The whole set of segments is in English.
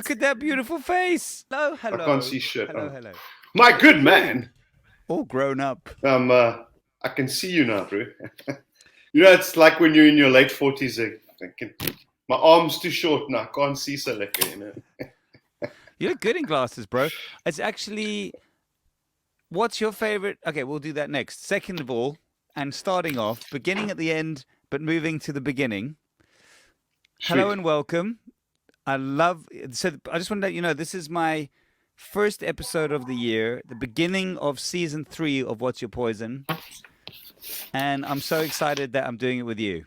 Look at that beautiful face. Hello, hello. I can't see shit. Hello, hello. My good man. All grown up. I can see you now, bro. It's like when you're in your late 40s. My arm's too short now. I can't see so lekker. You look good in glasses, bro. It's actually, what's your favorite? Okay, we'll do that next. Second of all, and starting off, beginning at the end, but moving to the beginning. Hello Sweet. and welcome. So I just want to let you know this is my first episode of the year, the beginning of season 3 of What's Your Poison. And I'm so excited that I'm doing it with you.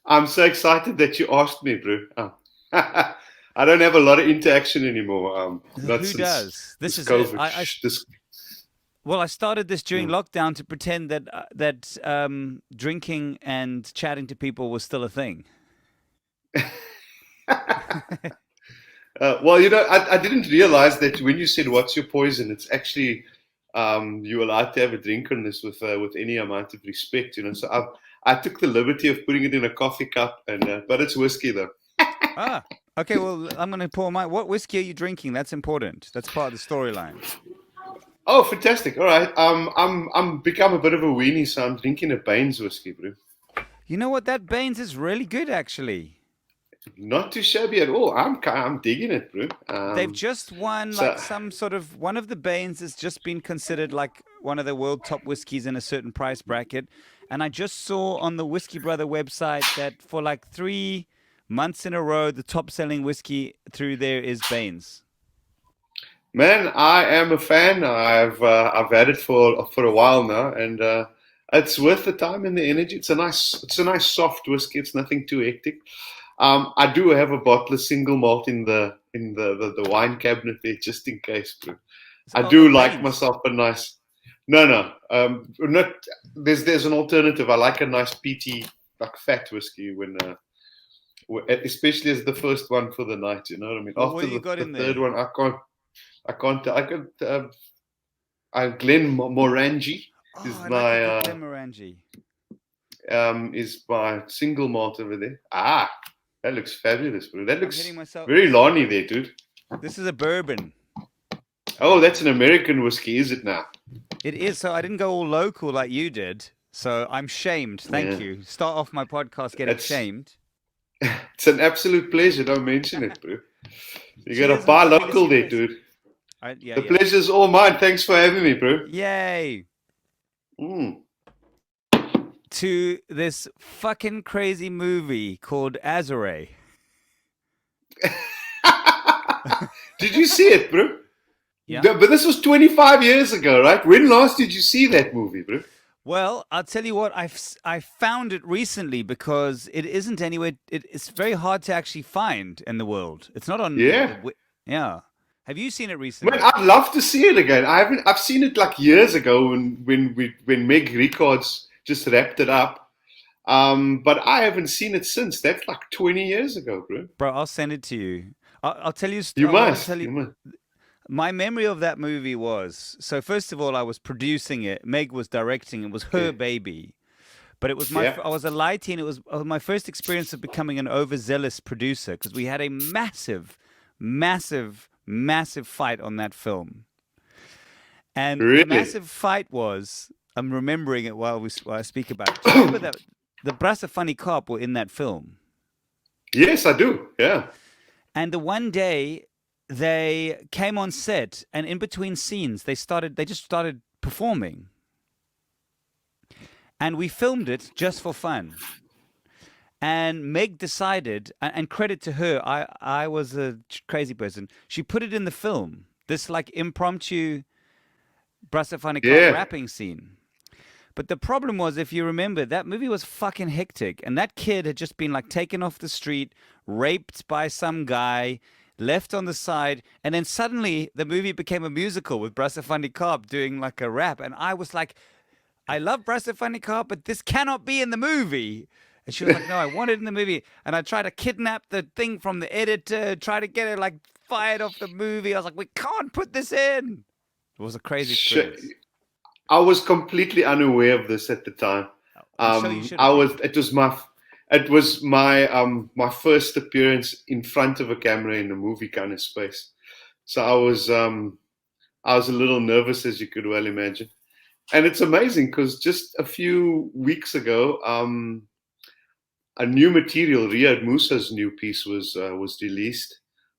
I'm so excited that you asked me, bro. I don't have a lot of interaction anymore. Not Who since does? This this is it. COVID. Well, I started this during Yeah. lockdown to pretend that drinking and chatting to people was still a thing. Well, I didn't realize that when you said "What's your poison," it's actually you're allowed to have a drink on this with any amount of respect. So I took the liberty of putting it in a coffee cup, but it's whiskey though. Ah, okay. Well, I'm going to pour my. What whiskey are you drinking? That's important. That's part of the storyline. Oh, fantastic! All right, I'm become a bit of a weenie, so I'm drinking a Baines whiskey, bro. You know what? That Baines is really good, actually. Not too shabby at all. I'm digging it, bro. They've just won So like some sort of one of the Baines has just been considered like one of the world top whiskeys in a certain price bracket. And I just saw on the Whiskey Brother website that for like 3 months in a row, the top selling whiskey through there is Baines. Man, I am a fan. I've had it for a while now, and it's worth the time and the energy. It's a nice soft whiskey. It's nothing too hectic. I do have a bottle of single malt in the wine cabinet there, just in case, bro. I Oh, do like Baines. myself a nice. No, no, not. There's an alternative. I like a nice peaty, like fat whiskey especially as the first one for the night. You know what I mean? What After do you got the in third there? one, I can't. I can't. I could. Glen Morangi Oh, is I like a my good Glenmorangie. single malt over there. Ah, that looks fabulous, bro. That I'm hitting looks myself. very Lani there, dude. This is a bourbon. Oh, that's an American whiskey, is it now? It is. So I didn't go all local like you did. So I'm shamed. Thank Yeah, you. Start off my podcast getting it's shamed. it's an absolute pleasure. Don't mention it, bro. You got to Cheers and buy fingers to local your there, face. dude. Yeah, The yeah. pleasure's all mine. Thanks for having me, bro. Yay. Mm. To this fucking crazy movie called Azure. Did you see it, bro? Yeah. But this was 25 years ago, right? When last did you see that movie, bro? Well, I'll tell you what, I found it recently because it isn't anywhere. It's very hard to actually find in the world. It's not on Yeah. yeah. Have you seen it Man, recently? I'd love to see it again. I've seen it like years ago when Meg Records just wrapped it up. But I haven't seen it since. That's like 20 years ago, bro. Bro, I'll send it to you. I'll tell you. You I want to tell must. you. You must. My memory of that movie was so. First of all, I was producing it. Meg was directing. It was her Okay. baby. But it was Yeah. I was a lighty, and it was my first experience of becoming an overzealous producer because we had a massive fight on that film. And the Really? massive fight was, I'm remembering it while I speak about it. Do you remember that the Brasa Funny Cop were in that film? Yes, I do. Yeah. And the one day they came on set, and in between scenes, they just started performing. And we filmed it just for fun. And Meg decided, and credit to her, I was a crazy person. She put it in the film, this like impromptu Brasa Cop Yeah. rapping scene. But the problem was, if you remember, that movie was fucking hectic. And that kid had just been like taken off the street, raped by some guy, left on the side. And then suddenly the movie became a musical with Brasa Cop doing like a rap. And I was like, I love Brasa Cop, but this cannot be in the movie. And she was like, no, I want it in the movie. And I tried to kidnap the thing from the editor, try to get it like fired off the movie. I was like, we can't put this in. It was a crazy Shit. experience. I was completely unaware of this at the time. I'm sure you should I have was. been. It was my. It was my first appearance in front of a camera in a movie kind of space. So I was a little nervous, as you could well imagine. And it's amazing because just a few weeks ago, a new material, Riyad Musa's new piece, was released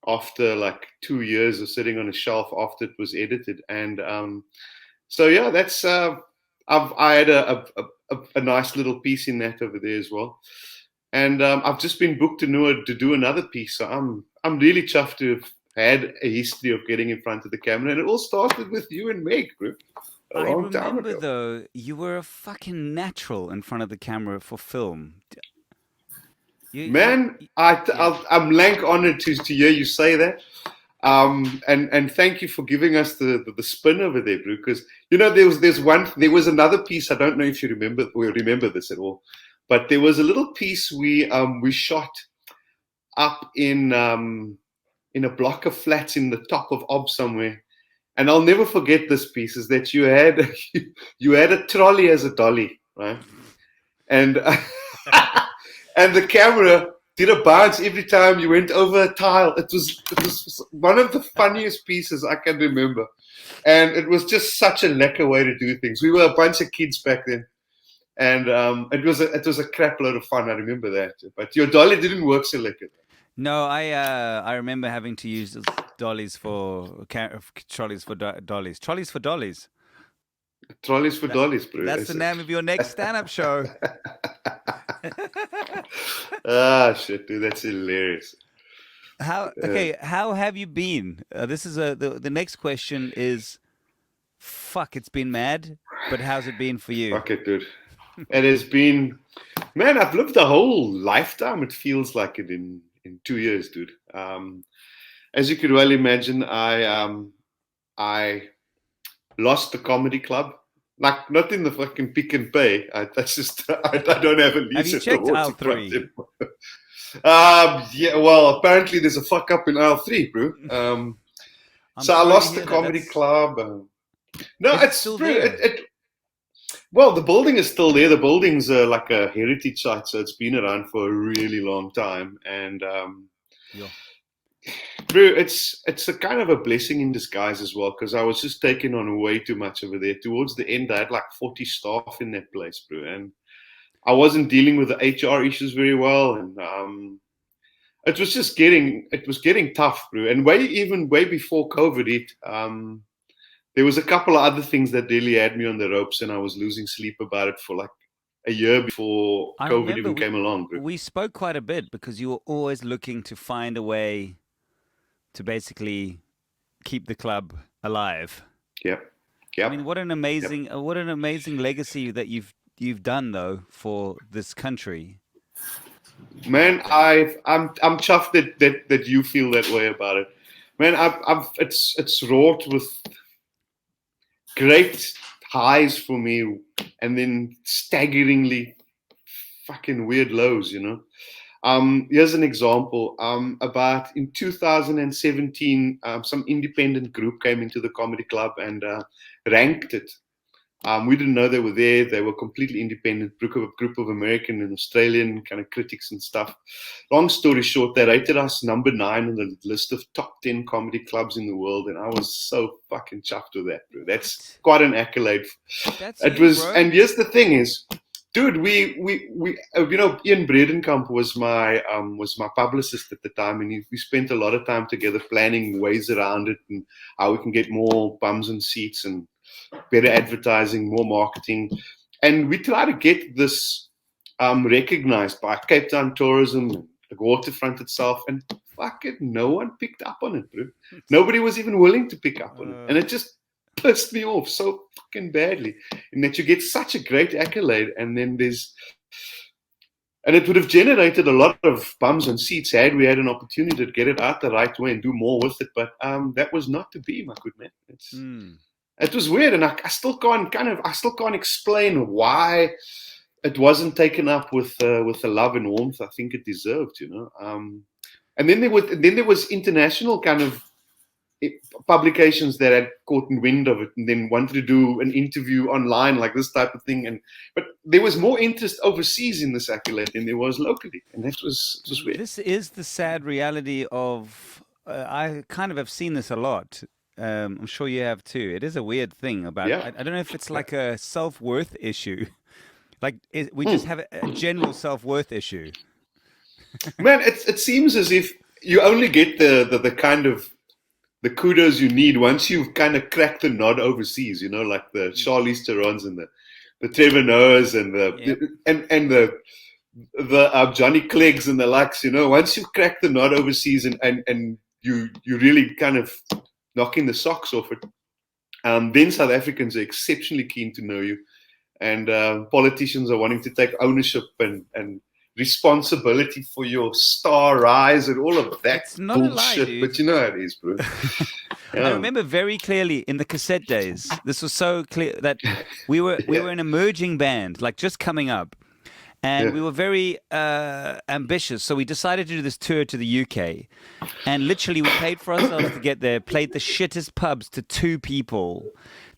after like 2 years of sitting on a shelf after it was edited. And so yeah, that's I had a nice little piece in that over there as well. And I've just been booked to do another piece. So I'm really chuffed to have had a history of getting in front of the camera, and it all started with you and Meg, bro, a I long time remember ago. though, you were a fucking natural in front of the camera for film. Man, Yeah. I'm lank honored to hear you say that. And thank you for giving us the spin over there, bro. Because there was another piece. I don't know if you remember this at all, but there was a little piece we shot up in a block of flats in the top of Ob somewhere. And I'll never forget this piece. Is that you had you had a trolley as a dolly, right? And and the camera did a bounce every time you went over a tile. It was one of the funniest pieces I can remember, and it was just such a lekker way to do things. We were a bunch of kids back then, and it was a crap load of fun. I remember that, but your dolly didn't work so lekker. No, I remember having to use dollies for trolleys for dollies. Trolleys for dollies. Trolleys for That, dollies, bro. that's the name of your next stand-up show. Ah, shit, dude, that's hilarious. How Uh, okay? How have you been? This is the next question is, fuck. It's been mad, but how's it been for you? Fuck it, dude. It has been, man. I've lived a whole lifetime. It feels like it in 2 years, dude. As you could well imagine, I lost the comedy club. Like not in the fucking Pick and Pay. That's just I don't have a Have lease you at the checked water aisle club three? anymore. Yeah. Well, apparently there's a fuck up in aisle three, bro. I'm So I sorry to lost the hear that. comedy That's club. No, is it it's still bro. there? Well, the building is still there. The building's like a heritage site, so it's been around for a really long time. And Yeah. bro, it's a kind of a blessing in disguise as well, because I was just taking on way too much over there. Towards the end, I had like 40 staff in that place, bro, and I wasn't dealing with the HR issues very well, and it was getting tough, bro. And way before COVID hit, there was a couple of other things that really had me on the ropes, and I was losing sleep about it for like a year before I COVID remember even came along, bro. we spoke quite a bit because you were always looking to find a way to basically keep the club alive. Yep, I yep, mean, yep. what an amazing legacy that you've done though for this country. Man, And I'm chuffed that you feel that way about it. Man, it's wrought with great highs for me, and then staggeringly fucking weird lows. Here's an example. About in 2017, some independent group came into the comedy club and ranked it. We didn't know they were there. They were completely independent, group of American and Australian kind of critics and stuff. Long story short, they rated us number 9 on the list of top 10 comedy clubs in the world, and I was so fucking chuffed with that, bro. That's what? quite an accolade. That's It you, was, bro. and here's the thing is, dude, Ian Bredenkamp was my publicist at the time, and we spent a lot of time together planning ways around it and how we can get more bums and seats and better advertising, more marketing, and we try to get this recognized by Cape Town tourism, the waterfront itself, and fuck it, no one picked up on it, bro. Nobody was even willing to pick up on it, and Uh, it just pissed me off so fucking badly. In that you get such a great accolade, and then it would have generated a lot of bums and seats had we had an opportunity to get it out the right way and do more with it. But that was not to be, my good man. hmm. It was weird, and I still can't explain why it wasn't taken up with the love and warmth I think it deserved. And then there was international kind of publications that had caught wind of it and then wanted to do an interview online, like this type of thing. But there was more interest overseas in this accolade than there was locally, and that was just weird. This is the sad reality of. I kind of have seen this a lot. I'm sure you have too. It is a weird thing about. Yeah. I don't know if it's like a self-worth issue. Like we just have a general self-worth issue. Man, it seems as if you only get the kind of the kudos you need once you've kind of cracked the nod overseas, like the Charlize Therons and the Trevor Noahs and the Johnny Cleggs and the likes, once you've cracked the nod overseas and you really kind of knocking the socks off it, then South Africans are exceptionally keen to know you, and politicians are wanting to take ownership and responsibility for your star rise and all of that it's not bullshit. A lie, but you know how it is, bro. I remember very clearly in the cassette days. This was so clear that we were an emerging band, like just coming up, and we were very ambitious. So we decided to do this tour to the UK, and literally we paid for ourselves to get there. Played the shittest pubs to 2 people,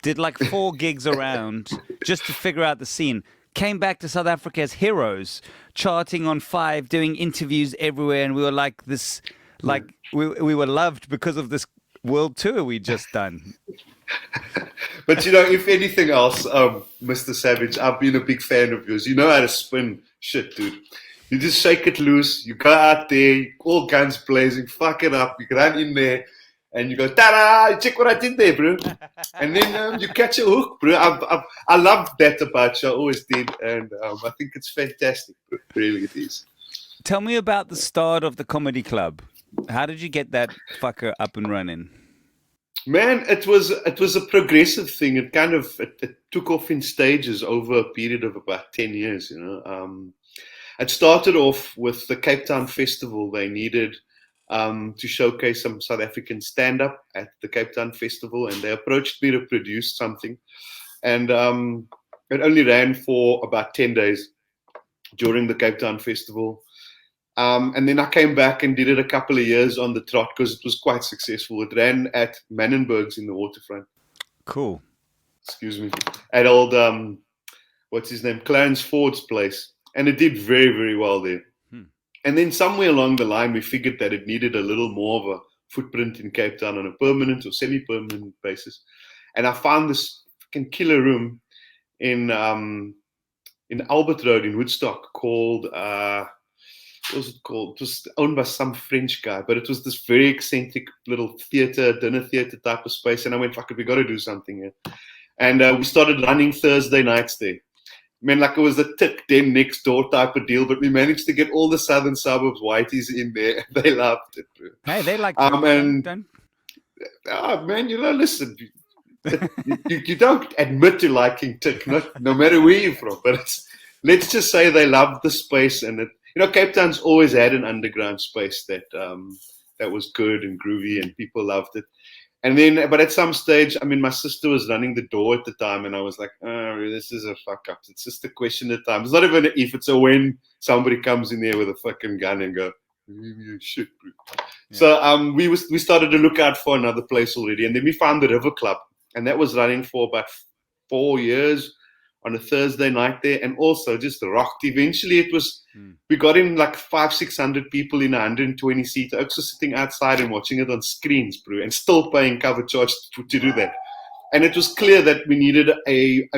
did like 4 gigs around just to figure out the scene. Came back to South Africa as heroes, charting on 5, doing interviews everywhere, and we were like this, like we were loved because of this world tour we'd just done. But if anything else, Mr. Savage, I've been a big fan of yours. You know how to spin shit, dude. You just shake it loose. You go out there, all guns blazing, fuck it up. You run in there, and you go, ta-da! Check what I did there, bro. And then you catch a hook, bro. I love that about you. I always did. And I think it's fantastic. Bro. Really, it is. Tell me about the start of the comedy club. How did you get that fucker up and running? Man, it was a progressive thing. It kind of it took off in stages over a period of about 10 years, It started off with the Cape Town Festival. They needed to showcase some South African stand-up at the Cape Town Festival, and they approached me to produce something. And it only ran for about 10 days during the Cape Town Festival. And then I came back and did it a couple of years on the trot because it was quite successful. It ran at Mannenberg's in the Waterfront. Cool. Excuse me. At old, what's his name? Clarence Ford's place. And it did very, very well there. And then somewhere along the line, we figured that it needed a little more of a footprint in Cape Town on a permanent or semi-permanent basis. And I found this fucking killer room in Albert Road in Woodstock called, what was it called? It was owned by some French guy, but it was this very eccentric little dinner theater type of space. And I went, fuck it, we got to do something here. And we started running Thursday nights there. Man, like it was a tick them next door type of deal, but we managed to get all the southern suburbs whiteys in there. They loved it. Bro. Hey, they like man, listen, you don't admit to liking tick, no matter where you're from. But let's just say they loved the space, and Cape Town's always had an underground space that was good and groovy, and people loved it. And then, but at some stage, my sister was running the door at the time, and I was like, oh, this is a fuck up. It's just a question of time. It's not even an if, it's a when somebody comes in there with a fucking gun and go, shit, bro. Yeah. So we started to look out for another place already. And then we found the River Club, and that was running for about 4 years on a Thursday night there, and also just rocked. Eventually it was, we got in like 500-600 people in a 120-seater, also sitting outside and watching it on screens, bro, and still paying cover charge to do that. And it was clear that we needed a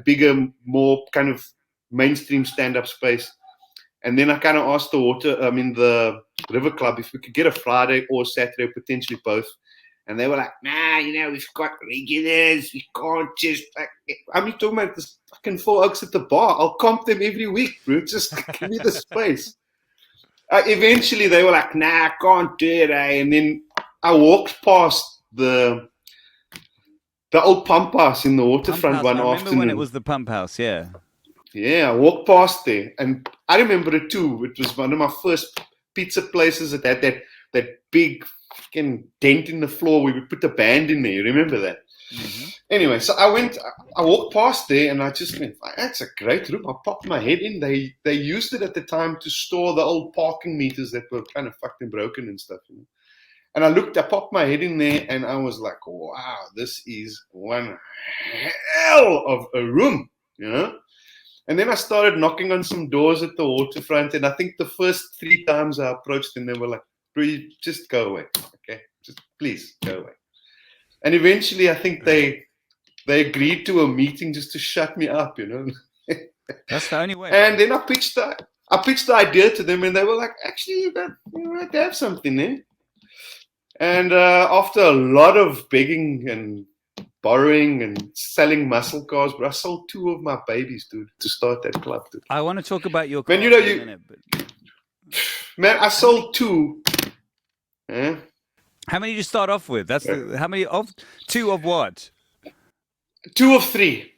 bigger, more kind of mainstream stand-up space. And then I kind of asked the River Club if we could get a Friday or Saturday, potentially both. And they were like, nah, we've got regulars. We can't just... talking about this fucking 4 Oaks at the bar. I'll comp them every week, bro. Just give me the space. Eventually, they were like, nah, I can't do it, eh? And then I walked past the old pump house in the Waterfront one afternoon. I remember when it was the pump house, yeah. Yeah, I walked past there. And I remember it too. It was one of my first pizza places that had that big... fucking dent in the floor where we put the band in there. You remember that? Mm-hmm. Anyway, so I walked past there and I just went, that's a great room. I popped my head in. They used it at the time to store the old parking meters that were kind of fucking broken and stuff. And I popped my head in there, and I was like, wow, this is one hell of a room, you know? And then I started knocking on some doors at the waterfront, and I think the first 3 times I approached them, they were like, "Breathe, just go away, okay? Just please go away." And eventually, I think they agreed to a meeting just to shut me up, you know. That's the only way. And then I pitched the idea to them, and they were like, "Actually, you might have something there." And after a lot of begging and borrowing and selling muscle cars, but I sold 2 of my babies, dude, to start that club, dude. I want to talk about your Man, cars you know, in a minute, but man, I sold 2. Yeah. how many did you start off with? How many of 2 of what? 2 of 3.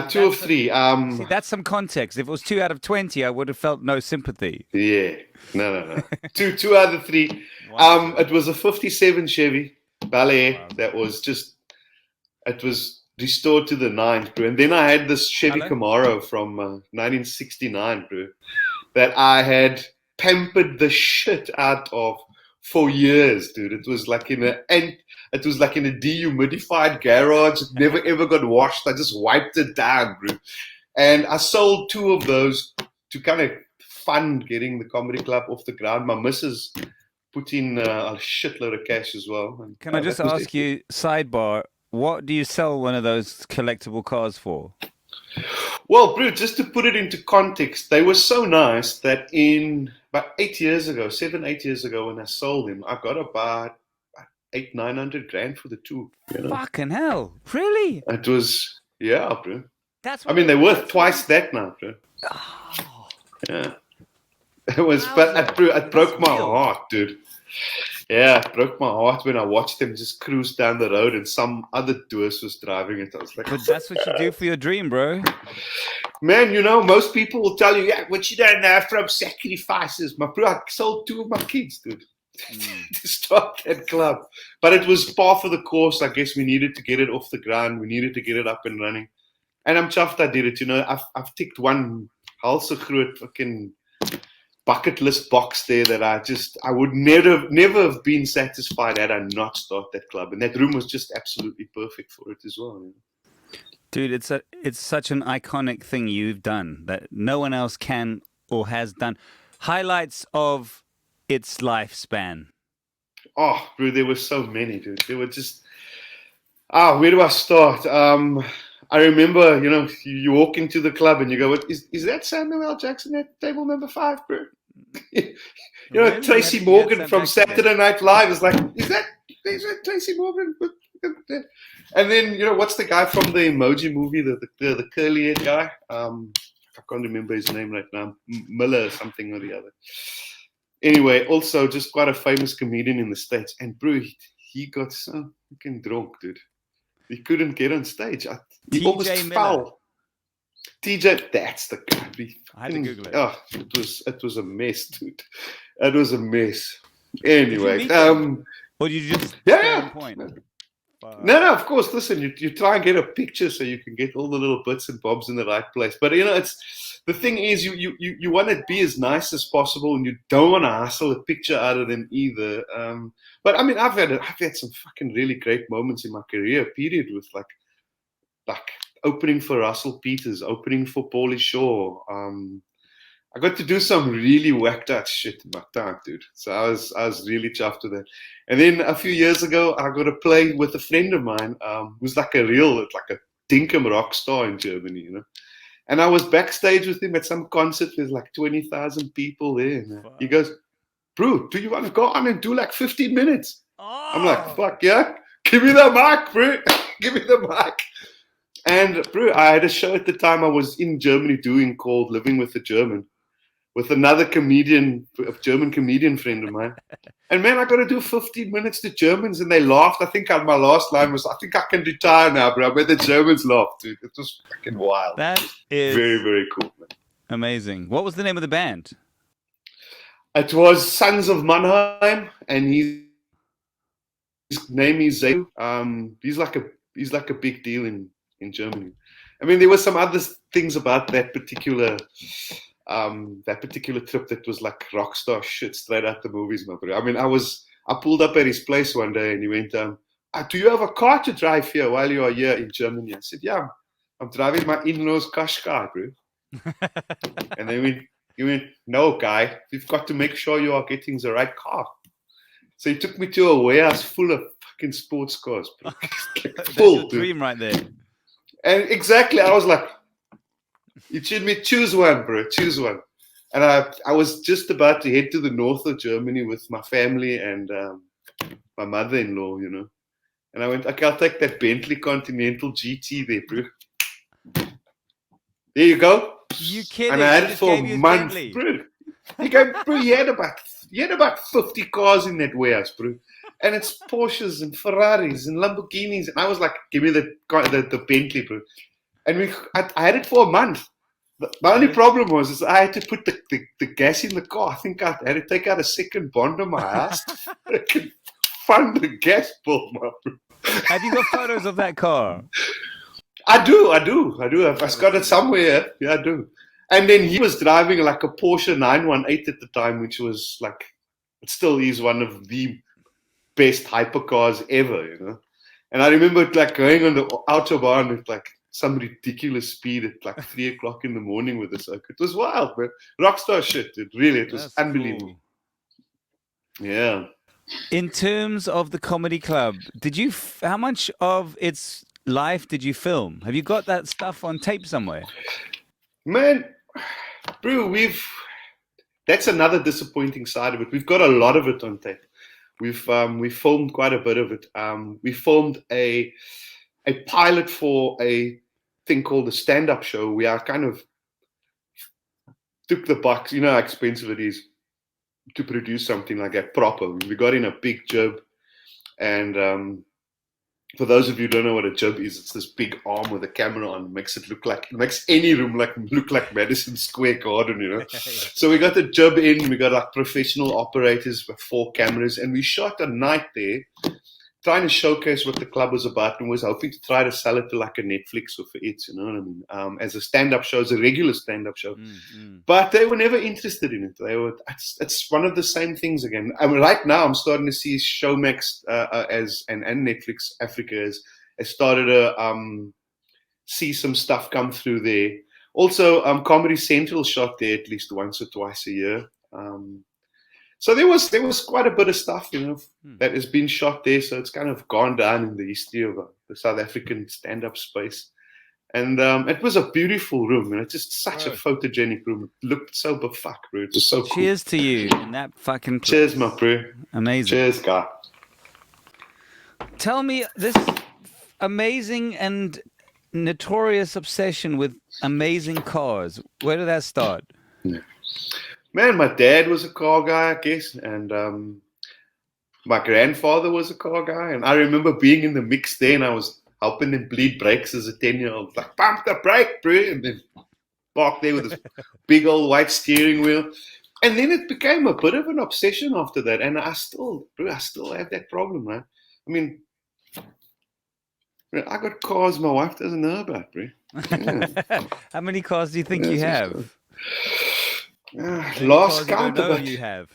2 of 3. See, that's some context. If it was 2 out of 20, I would have felt no sympathy. Yeah. No. 2 out of 3. Wow. It was a 57 Chevy Ballet Wow. that was it was restored to the 9th, bro. And then I had this Chevy Camaro from 1969, bro, that I had pampered the shit out of for years, dude. It was like in a dehumidified garage. It never ever got washed. I just wiped it down, bro. And I sold 2 of those to kind of fund getting the comedy club off the ground. My missus put in a shitload of cash as well. And, Can I just ask you, sidebar, what do you sell one of those collectible cars for? Well, bro, just to put it into context, they were so nice that in about 8 years ago, 7, 8 years ago, when I sold them, I got about 800-900 grand for the 2. You know? Fucking hell. Really? It was, yeah, bro. That's I mean, they're worth twice that now, bro. Oh. Yeah. It was, but it broke my heart, dude. Yeah, it broke my heart when I watched them just cruise down the road and some other tourist was driving it. I was like, But that's what you do for your dream, bro. man, you know, most people will tell you, yeah, what you don't know from sacrifices. I sold 2 of my kids, dude, to start that club. But it was par for the course. I guess we needed to get it off the ground. We needed to get it up and running. And I'm chuffed I did it. You know, I've ticked one halse groot fucking bucket list box there that I would never have been satisfied had I not started that club. And that room was just absolutely perfect for it as well. You know? Dude, it's such an iconic thing you've done that no one else can or has done. Highlights of its lifespan. Oh, bro, there were so many, dude. There were just where do I start? I remember, you know, you walk into the club and you go, is that Samuel L. Jackson at table number 5, bro? You know, really? Tracy Morgan from Saturday Night Live is like, is that Tracy Morgan? And then, you know, what's the guy from the Emoji Movie, the curly-haired guy? I can't remember his name right now. Miller or something or the other. Anyway, also just quite a famous comedian in the States. And, bro, he got so fucking drunk, dude. He couldn't get on stage. He almost fell. TJ, that's the guy. I had to Google it. Oh, it was a mess, dude. It was a mess. Anyway, or you just point? No, of course. Listen, you try and get a picture so you can get all the little bits and bobs in the right place. But you know, it's the thing is, you want to be as nice as possible, and you don't want to hustle a picture out of them either. But I mean, I've had some fucking really great moments in my career. Period, with like opening for Russell Peters, opening for Paulie Shaw. I got to do some really whacked out shit in my time, dude. So I was really chuffed with that. And then a few years ago, I got to play with a friend of mine who's like a dinkum rock star in Germany, you know. And I was backstage with him at some concert with like 20,000 people there. And he goes, bro, do you want to go on and do like 15 minutes? Oh. I'm like, fuck yeah. Give me the mic, bro. Give me the mic. And bro, I had a show at the time I was in Germany doing called Living with a German with another comedian, a German comedian friend of mine. And man, I got to do 15 minutes to Germans and they laughed. I think my last line was, I think I can retire now, bro. I bet the Germans laughed, dude. It was fucking wild. That is very, very cool, man. Amazing. What was the name of the band? It was Sons of Mannheim, and his name is Zay. He's like a big deal in Germany. I mean, there were some other things about that particular trip that was like rock star shit straight out the movies, my bro. I mean, I was I pulled up at his place one day and he went, do you have a car to drive here while you are here in Germany? I said, yeah, I'm driving my in-laws Qashqai, bro. And he went, no, guy, you've got to make sure you are getting the right car. So he took me to a warehouse full of fucking sports cars, bro. That's Full, your dream right there. And exactly, I was like, you should me choose one, bro, choose one. And I was just about to head to the north of Germany with my family and my mother-in-law, you know. And I went, okay, I'll take that Bentley Continental GT there, bro. There you go. You kidding? And I had it for a month, bro. He had about 50 cars in that warehouse, bro. And it's Porsches and Ferraris and Lamborghinis. And I was like, give me the Bentley, bro. And I had it for a month. The only problem was I had to put the gas in the car. I think I had to take out a second bond on my house to fund the gas bill, bro. Have you got photos of that car? I do. I've got it somewhere. Yeah, I do. And then he was driving like a Porsche 918 at the time, which was like, it still is one of the best hypercars ever, you know. And I remember like going on the autobahn with like some ridiculous speed at like 3 o'clock in the morning with the circuit. It was wild, man. Rockstar shit. It was unbelievable. Cool. Yeah. In terms of the comedy club, how much of its life did you film? Have you got that stuff on tape somewhere? Man, bro, that's another disappointing side of it. We've got a lot of it on tape. We've filmed quite a bit of it. We filmed a pilot for a thing called a stand-up show. We are kind of took the bucks. You know how expensive it is to produce something like that proper. We got in a big jib, and for those of you who don't know what a jib is, it's this big arm with a camera on. It makes any room look like Madison Square Garden, you know. So we got the jib in. We got like professional operators with 4 cameras, and we shot a night there, trying to showcase what the club was about, and was hoping to try to sell it to like a Netflix or for it, you know what I mean? As a stand-up show, as a regular stand-up show. But they were never interested in it. It's one of the same things again. I mean, right now, I'm starting to see Showmax and Netflix Africa has started to see some stuff come through there. Also, Comedy Central shot there at least once or twice a year. So there was quite a bit of stuff, you know, that has been shot there. So it's kind of gone down in the history of the South African stand-up space. And it was a beautiful room, and it's just such a photogenic room. It looked so befuck, bro. It was so cool. Cheers to you in that fucking place. Cheers, my bro. Amazing. Cheers, guy. Tell me this amazing and notorious obsession with amazing cars. Where did that start? Yeah. Man, my dad was a car guy, I guess, and my grandfather was a car guy. And I remember being in the mix there, and I was helping them bleed brakes as a 10-year-old. Like, pump the brake, bro, and then park there with this big old white steering wheel. And then it became a bit of an obsession after that. And I still have that problem, man. I mean, I got cars my wife doesn't know about, bro. Yeah. How many cars do you think you have? Lost count about you have.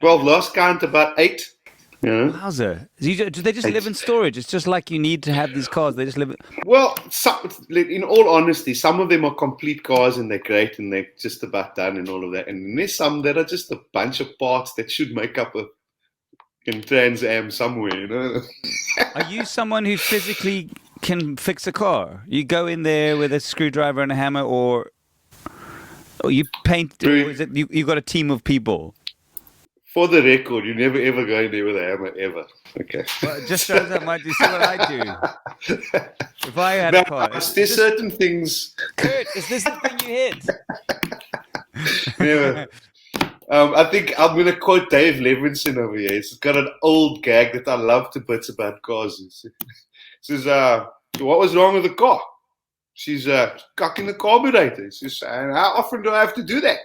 Well, lost count about 8. Yeah. Wowzer. Do they just live in storage? It's just like you need to have these cars. They just live. Well, in all honesty, some of them are complete cars and they're great and they're just about done and all of that. And there's some that are just a bunch of parts that should make up a Trans Am somewhere. You know. Are you someone who physically can fix a car? You go in there with a screwdriver and a hammer, or you paint, or is it you got a team of people? For the record, you never ever go in there with a hammer, ever. Okay. Well, it just shows how much you see what I do. If I had a car. There's certain things. Kurt, is this the thing you hit? Never. I think I'm going to quote Dave Levinson over here. He's got an old gag that I love to bits about cars. He says, what was wrong with the car? She's cocking the carburetor. He says, and how often do I have to do that?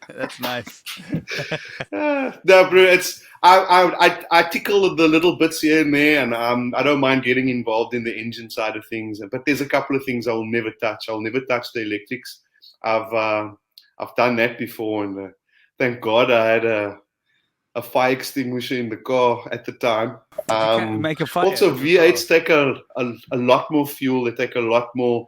That's nice. No, bro, it's I tickle the little bits here and there, and I don't mind getting involved in the engine side of things. But there's a couple of things I'll never touch. I'll never touch the electrics. I've done that before, and Thank God I had a fire extinguisher in the car at the time. You can't make a fire Also, with your car. V8s take a lot more fuel. They take a lot more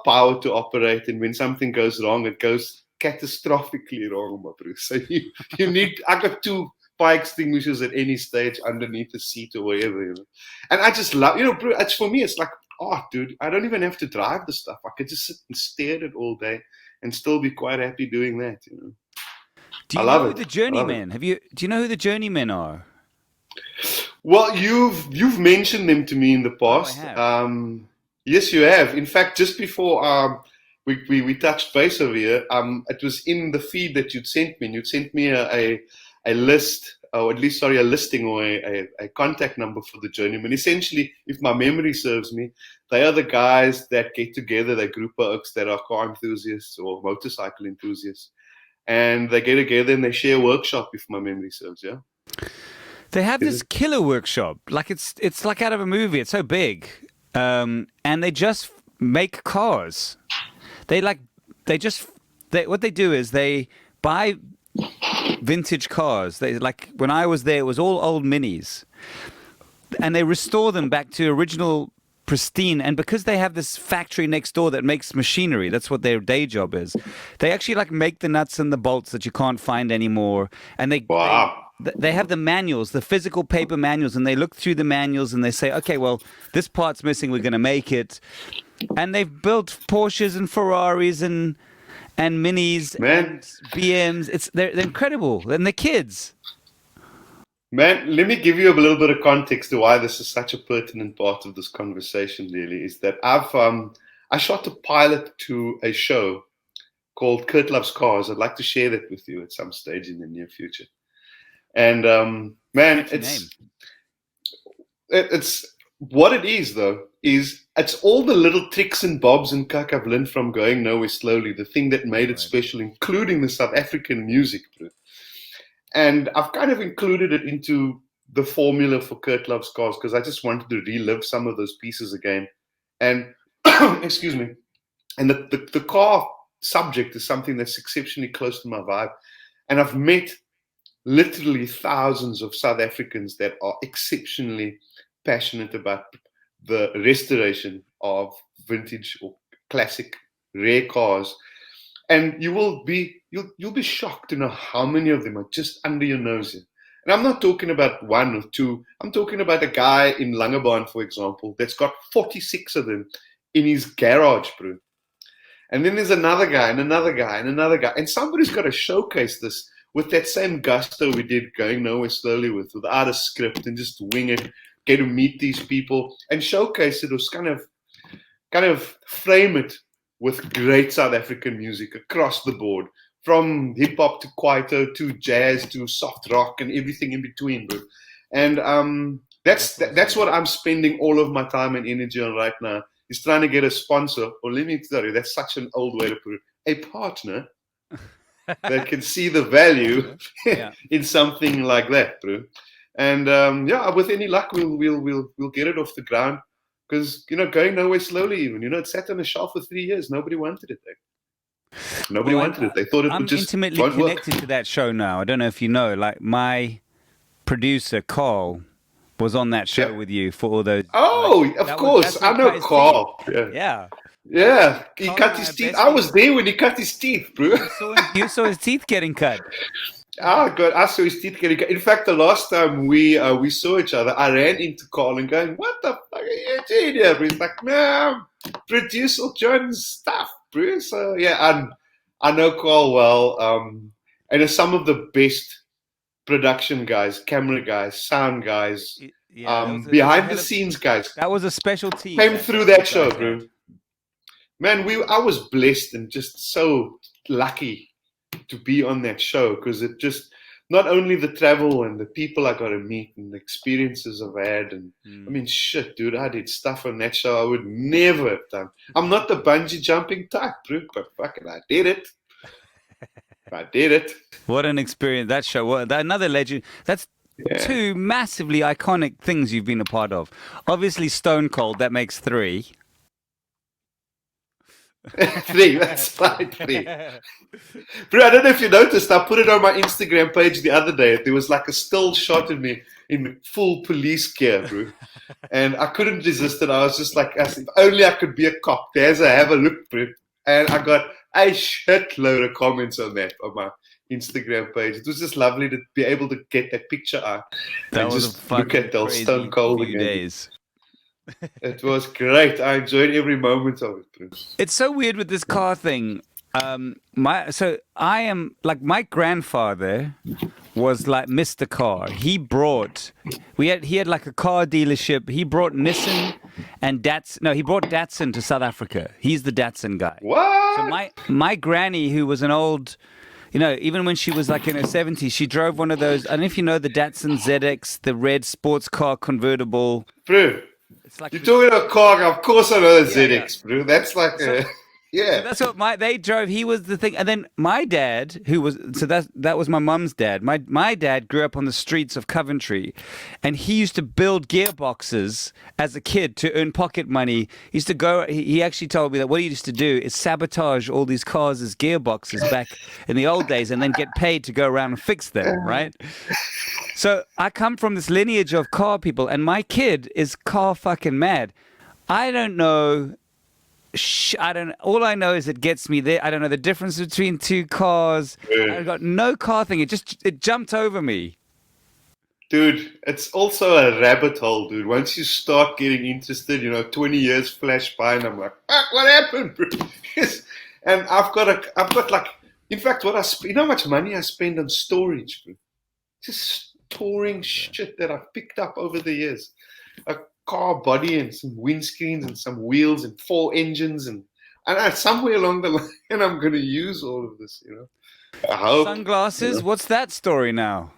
power to operate. And when something goes wrong, it goes catastrophically wrong, my bro. So you need, I got 2 fire extinguishers at any stage underneath the seat or wherever. You know? And I just love, bro, it's, for me, it's like, oh, dude, I don't even have to drive the stuff. I could just sit and stare at it all day and still be quite happy doing that, you know. Do I you love know it. the I love it. Journeymen? Do you know who the Journeymen are? Well, you've mentioned them to me in the past. Oh, I have. Yes, you have. In fact, just before we touched base over here, it was in the feed that you'd sent me. And you'd sent me a list, or at least, sorry, a listing or a contact number for the Journeyman. Essentially, if my memory serves me, they are the guys that get together, they group of oaks that are car enthusiasts or motorcycle enthusiasts. And they get together and they share a workshop, if my memory serves, yeah? They have Is this it? killer workshop. Like it's like out of a movie. It's so big. And they just make cars. They like what they do is they buy vintage cars. They like when I was there, it was all old minis, and they restore them back to original pristine. And because they have this factory next door that makes machinery, that's what their day job is. They actually like make the nuts and the bolts that you can't find anymore, and Wow. they have the manuals, the physical paper manuals, and they look through the manuals and they say, okay, well, this part's missing, we're going to make it. And they've built Porsches and Ferraris and Minis Man, and BMs. They're incredible, and they're kids. Man, let me give you a little bit of context to why this is such a pertinent part of this conversation. Really, is that I shot a pilot to a show called Kurt Loves Cars. I'd like to share that with you at some stage in the near future. And man, Catchy name. it's what it is though. Is it's all the little tricks and bobs and cuck I've learned from going nowhere slowly. The thing that made it Right. special, including the South African music, bro. And I've kind of included it into the formula for Kurt Loves Cars because I just wanted to relive some of those pieces again. And excuse me. And the car subject is something that's exceptionally close to my vibe. And I've met literally thousands of South Africans that are exceptionally passionate about the restoration of vintage or classic rare cars. And you'll be shocked to know how many of them are just under your nose here. And I'm not talking about 1 or 2. I'm talking about a guy in Langebaan, for example, that's got 46 of them in his garage, bro. And then there's another guy and another guy and another guy. And somebody's got to showcase this with that same gusto we did going nowhere slowly without a script and just wing it, get to meet these people and showcase it, or kind of frame it with great South African music across the board, from hip hop to kwaito to jazz to soft rock and everything in between, bro. And that's what I'm spending all of my time and energy on right now. Is trying to get a sponsor, or let me tell you, that's such an old way to put it, a partner that can see the value Yeah. in something like that, bro. And yeah, with any luck, we'll get it off the ground. Because, going nowhere slowly even. It sat on a shelf for 3 years. Nobody wanted it there. Nobody wanted it. They thought it I'm would just intimately won't connected work. to that show now. I don't know if you know, like my producer, Carl, was on that show Yeah. with you for all those. Oh, of course. That's I what know Kai's Carl. Yeah. teeth. Yeah. Yeah. He Carl cut and I his are teeth. best I was mates. there when he cut his teeth, bro. You saw his teeth getting cut. Oh, God. I saw his teeth getting cut. In fact, the last time we saw each other, I ran into Carl and going, "What the fuck are you doing here, bro?" He's like, "Man, produce all John's stuff, bro." So, yeah, I know Carl well. And are some of the best production guys, camera guys, sound guys, Yeah, it was a behind the hell of, scenes guys that was a special team came through those that show, guys bro. had. Man, I was blessed and just so lucky to be on that show because it just not only the travel and the people I got to meet and the experiences I've had, and I mean, shit, dude, I did stuff on that show I would never have done. I'm not the bungee jumping type, bro, but fucking, I did it. I did it. What an experience that show. Another legend. That's Yeah. 2 massively iconic things you've been a part of. Obviously, Stone Cold. That makes 3. Three, that's like three. Bro, I don't know if you noticed, I put it on my Instagram page the other day. There was like a still shot of me in full police gear, bro. And I couldn't resist it. I was just like, as if only I could be a cop. There's a have a look, bro. And I got a shitload of comments on that on my Instagram page. It was just lovely to be able to get that picture out That and was a just look fucking at those crazy stone cold few again. days. It was great. I enjoyed every moment of it, bro. It's so weird with this car thing. I am like my grandfather was like Mr. Car. He had like a car dealership. He brought Nissan and Datsun. No, he brought Datsun to South Africa. He's the Datsun guy. What? So my granny, who was an old, even when she was like in her 70s, she drove one of those. I don't know if you know the Datsun ZX, the red sports car convertible. Bro, It's like you're talking about car. Of course I know the Yeah, ZX, bro. That's like So yeah. that's what they drove. He was the thing, and then my dad, that was my mum's dad. My dad grew up on the streets of Coventry, and he used to build gearboxes as a kid to earn pocket money. He used to go. He actually told me that what he used to do is sabotage all these cars as gearboxes back in the old days, and then get paid to go around and fix them. Right. So I come from this lineage of car people, and my kid is car fucking mad. I don't know. All I know is it gets me there. I don't know the difference between two cars. Yeah. I've got no car thing. It jumped over me. Dude, it's also a rabbit hole, dude. Once you start getting interested, 20 years flash by, and I'm like, what happened, bro? Yes. And I've got like, in fact, you know how much money I spend on storage, bro? Just storing shit that I've picked up over the years. A car body and some windscreens and some wheels and 4 engines and somewhere along the line I'm going to use all of this, I hope. Sunglasses? What's that story now?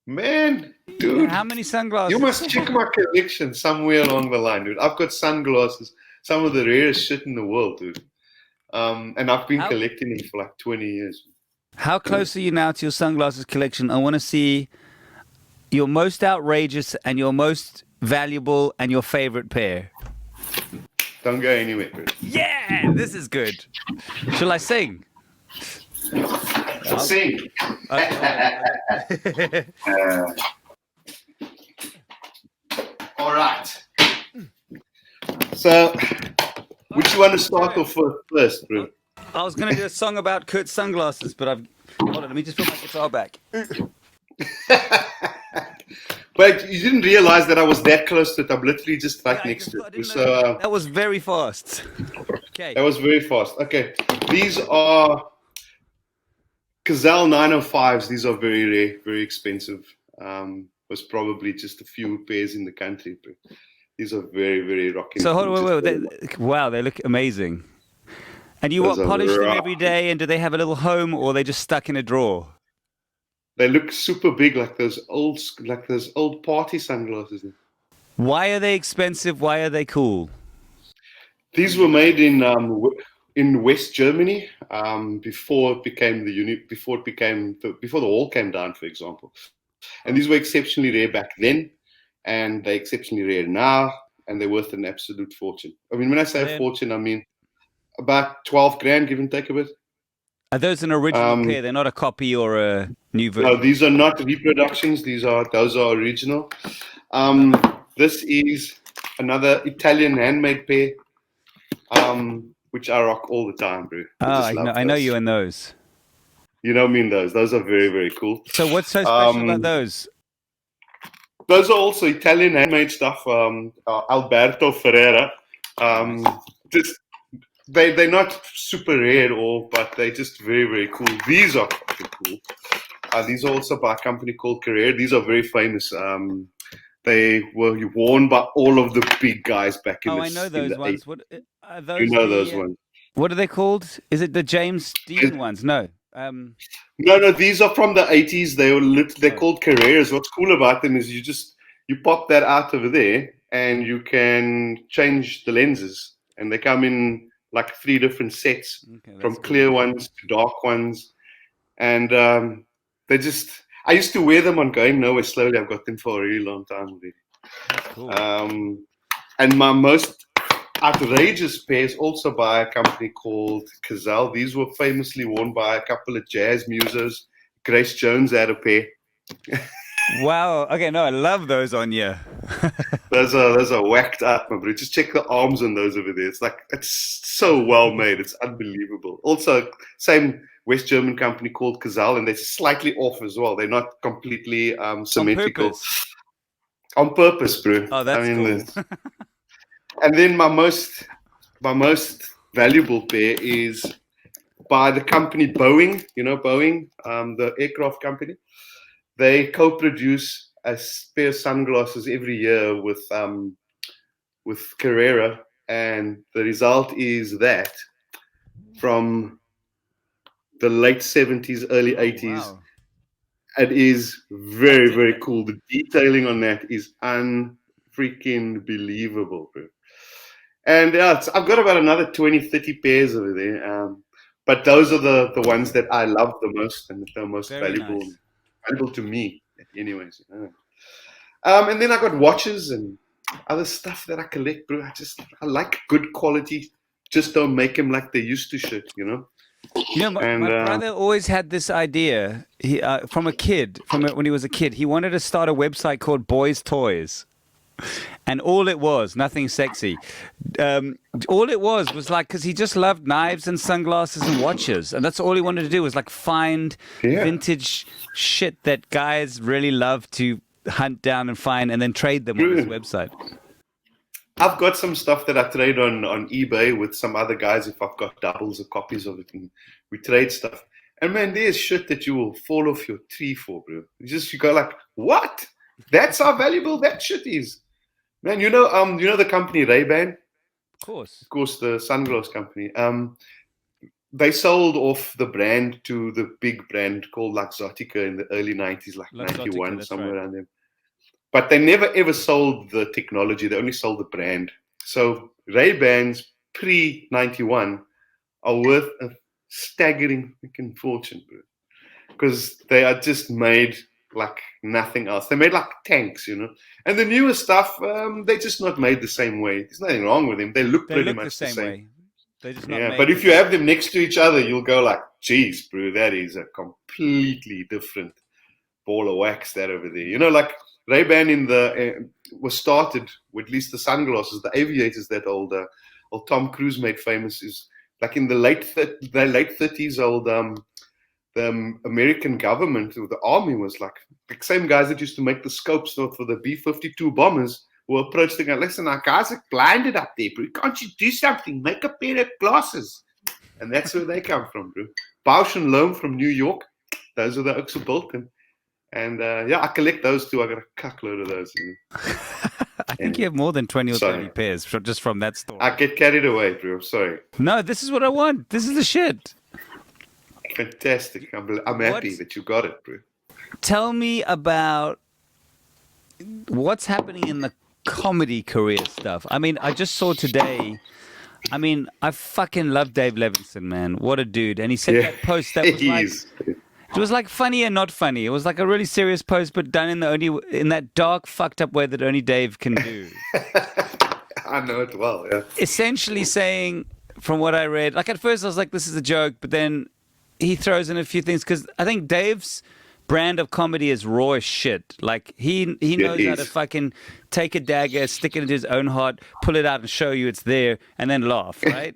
Man, dude. How many sunglasses? You must check my collection somewhere along the line, dude. I've got sunglasses, some of the rarest shit in the world, dude. And I've been collecting them for like 20 years. How close are you now to your sunglasses collection? I want to see your most outrageous and your most valuable and your favorite pair. Don't go anywhere, bro. Yeah, this is good. Shall I sing? Sing. All right. So, which you want to start off with first, bro? I was going to do a song about Kurt's sunglasses, but hold on, let me just put my guitar back. But you didn't realize that I was that close to it. I'm literally just right next to it. So that was very fast. Okay. That was very fast. Okay. These are Gazelle 905s. These are very rare, very expensive. Was probably just a few pairs in the country. But these are very, very rocking. So hold on, wait. Wow, they look amazing. And you polish them every day, and do they have a little home, or are they just stuck in a drawer? They look super big, like those old party sunglasses. Why are they expensive? Why are they cool? These were made in West Germany before the wall came down, for example. And these were exceptionally rare back then, and they're exceptionally rare now, and they're worth an absolute fortune. I mean, when I say a fortune, I mean about 12 grand, give and take a bit. Are those an original pair? They're not a copy or a new version? No, these are not reproductions. Those are original. This is another Italian handmade pair, which I rock all the time, bro. I know you in those. You know me in those. Those are very, very cool. So what's so special about those? Those are also Italian handmade stuff. Alberto Ferrera. They're not super rare at all, but they're just very, very cool. These are fucking cool. These are also by a company called Carrere. These are very famous. They were worn by all of the big guys back in the 80s. I know those ones. What are those? You know those ones. What are they called? Is it the James Dean ones? No. No. These are from the 80s. They're called Carreras. What's cool about them is you pop that out over there, and you can change the lenses, and they come in like 3 different sets, from clear ones to dark ones. And I used to wear them on Going Nowhere Slowly. I've got them for a really long time already. Cool. And my most outrageous pairs also by a company called Cazal. These were famously worn by a couple of jazz musos. Grace Jones had a pair. Wow. Okay, no, I love those on you. Those are whacked up, my bro. Just check the arms on those over there. It's so well made. It's unbelievable. Also, same West German company called Cazal, and they're slightly off as well. They're not completely On symmetrical. purpose. On purpose, bro. Oh, that's cool. And then my most valuable pair is by the company Boeing. You know Boeing, the aircraft company. They co-produce a pair of sunglasses every year with Carrera, and the result is that from the late 70s, early 80s, wow. it is very, very cool. The detailing on that is unfreaking believable, bro. And I've got about another 20, 30 pairs over there. But those are the ones that I love the most and the most Very valuable, nice. valuable to me, anyways. And then I got watches and other stuff that I collect, bro. I like good quality. Just don't make them like they used to shit, you know? You know, my brother always had this idea. From when he was a kid, he wanted to start a website called Boys Toys. And all it was, nothing sexy. All it was like, because he just loved knives and sunglasses and watches. And that's all he wanted to do was like find vintage shit that guys really love to hunt down and find and then trade them on his website. I've got some stuff that I trade on eBay with some other guys if I've got doubles or copies of it. And we trade stuff. And man, there's shit that you will fall off your tree for, bro. You go like, what? That's how valuable that shit is. Man, you know the company Ray-Ban? Of course, the sunglass company. They sold off the brand to the big brand called Luxottica in the early 90s, like Luxottica, 91, somewhere right. around there. But they never ever sold the technology. They only sold the brand. So Ray-Bans pre-91 are worth a staggering freaking fortune, bro. Because they are just made like nothing else. They're made like tanks, you know. And the newer stuff, they're just not made the same way. There's nothing wrong with them. They look pretty much the same way. They're just not yeah, made but if you have them next to each other, you'll go like, geez, bro, that is a completely different ball of wax that over there. You know, like Ray-Ban was started with at least the sunglasses, the aviators that old Tom Cruise made famous is like in the late 30s. The American government or the army was like the same guys that used to make the scopes for the B-52 bombers were approached and go, listen, our guys are blinded up there, bro. Can't you do something? Make a pair of glasses. And that's where they come from, bro. Bausch and Lomb from New York. Those are the oaks of Bolton. And I collect those too. I got a cuckload of those. I think you have more than 20 or 30 pairs just from that store. I get carried away, bro. I'm sorry. No, this is what I want. This is the shit. Fantastic. I'm happy that you got it, bro. Tell me about what's happening in the comedy career stuff. I mean, I just saw today. I mean, I fucking love Dave Levinson, man. What a dude. And he said that post that was like, it was like funny and not funny. It was like a really serious post, but done in that dark, fucked up way that only Dave can do. I know it well, yeah. Essentially saying, from what I read, like at first I was like, this is a joke, but then he throws in a few things because I think Dave's brand of comedy is raw as shit. Like he knows how to fucking take a dagger, stick it into his own heart, pull it out and show you it's there, and then laugh, right?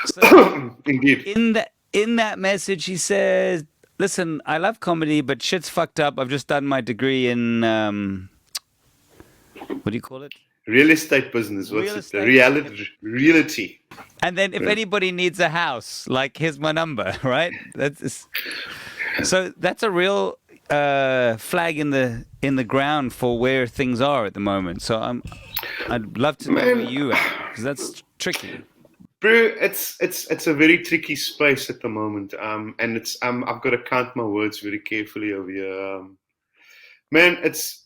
So indeed. In that message, he says, "Listen, I love comedy, but shit's fucked up. I've just done my degree in what do you call it? Real estate business. What's it? Realty. And then if anybody needs a house, like here's my number, right? So that's a real flag in the ground for where things are at the moment. So I'd love to know where you at, because that's tricky. Bro, it's a very tricky space at the moment. And it's I've got to count my words very carefully over here. Man, it's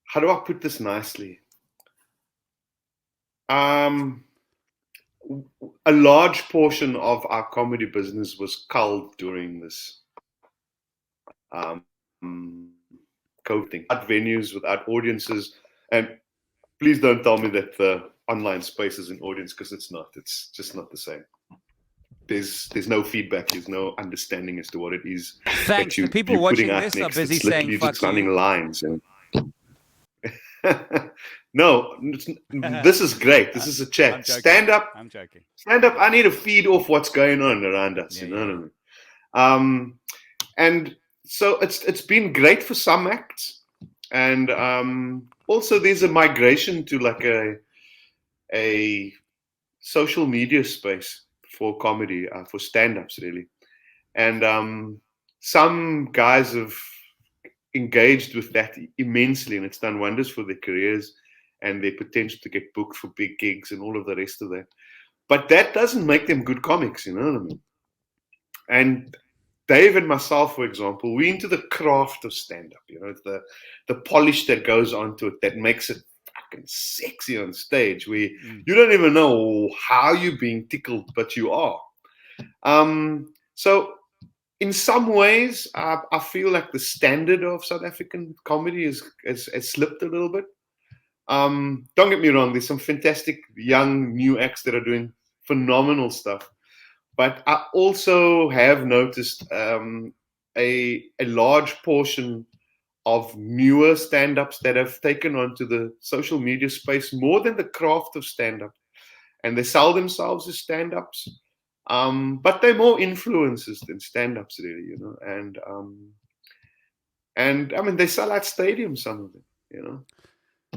how do I put this nicely? A large portion of our comedy business was culled during this COVID thing. Without venues, without audiences, and Please don't tell me that the online space is an audience, because it's not. It's just not the same. There's no feedback. There's no understanding as to what it is. Thanks. The people watching this are busy saying It's fuck just running you. lines. No, this is great. This is a I'm chat. joking. Stand up. I'm joking. Stand up. I need to feed off what's going on around us. Yeah, You know what I mean? And so it's been great for some acts, and also there's a migration to like a social media space for comedy, for stand-ups really, and some guys have engaged with that immensely, and it's done wonders for their careers and their potential to get booked for big gigs and all of the rest of that. But that doesn't make them good comics, you know what I mean? And Dave and myself, for example, we're into the craft of stand-up. You know, it's the polish that goes onto it that makes it fucking sexy on stage. You don't even know how you're being tickled, but you are. So in some ways, I feel like the standard of South African comedy has slipped a little bit. Don't get me wrong, there's some fantastic young new acts that are doing phenomenal stuff. But I also have noticed a large portion of newer stand-ups that have taken onto the social media space more than the craft of stand-up. And they sell themselves as stand-ups. But they're more influencers than stand-ups, really, you know. And I mean, they sell out stadiums, some of them, you know.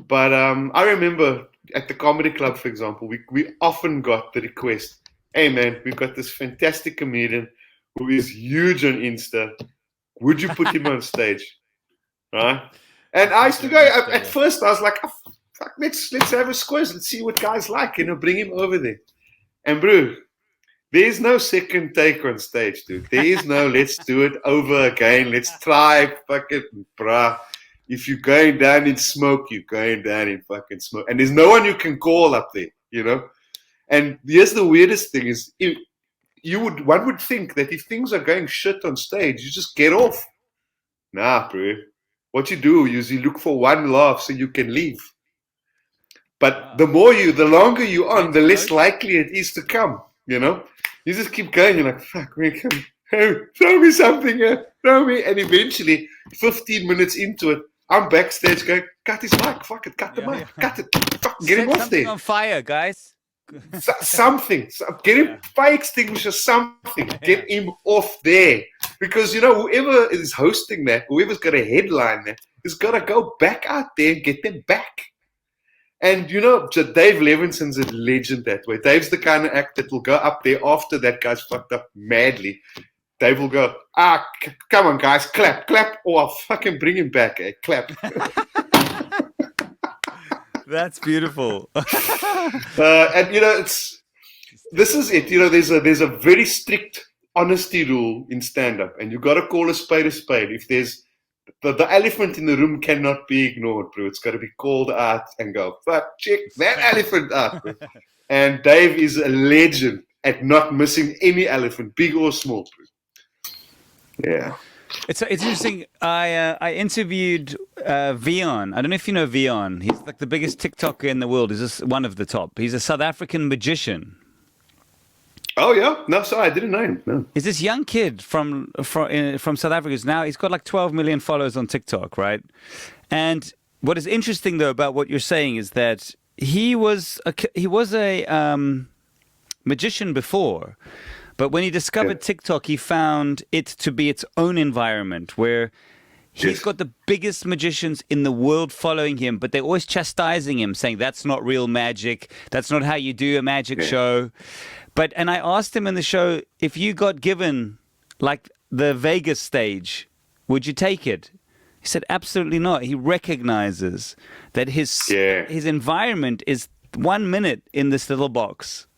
But I remember at the comedy club, for example, we often got the request, hey man, we've got this fantastic comedian who is huge on Insta. Would you put him on stage? Right? And I used to go, at first I was like, oh, fuck, let's have a squiz. Let's see what guys like, you know, bring him over there. And bro, there's no second take on stage, dude. There is no let's do it over again. Let's try, fuck it, bruh. If you're going down in smoke, you're going down in fucking smoke. And there's no one you can call up there, you know? And here's the weirdest thing is, one would think that if things are going shit on stage, you just get off. Nah, bro. What you do is you look for one laugh so you can leave. But the longer you're on, the less likely it is to come, you know? You just keep going, you're like, fuck, man, come, throw me something, throw me. And eventually, 15 minutes into it, I'm backstage going, cut his mic, fuck it, cut the mic, cut it, fuck, get him off there. On fire, guys. Something, get him, fire extinguisher, something, get him off there. Because, you know, whoever is hosting that, whoever's got a headline that, has got to go back out there and get them back. And, you know, Dave Levinson's a legend that way. Dave's the kind of act that will go up there after that guy's fucked up madly. Dave will go, come on, guys, clap, or I'll fucking bring him back, clap. That's beautiful. And, you know, this is it. You know, there's a very strict honesty rule in stand-up, and you've got to call a spade a spade. If there's the elephant in the room cannot be ignored, bro. It's got to be called out and go, fuck, check that elephant out, bro. And Dave is a legend at not missing any elephant, big or small, bro. Yeah. It's interesting. I interviewed Vion. I don't know if you know Vion. He's like the biggest TikToker in the world. He's just one of the top. He's a South African magician. Oh yeah, no, sorry, I didn't know him. No. Is this young kid from South Africa? He's got like 12 million followers on TikTok, right? And what is interesting though about what you're saying is that he was a magician before, but when he discovered TikTok, he found it to be its own environment where he's got the biggest magicians in the world following him, but they're always chastising him, saying that's not real magic. That's not how you do a magic show. And I asked him in the show, if you got given like the Vegas stage, would you take it? He said, absolutely not. He recognizes that his environment is 1 minute in this little box.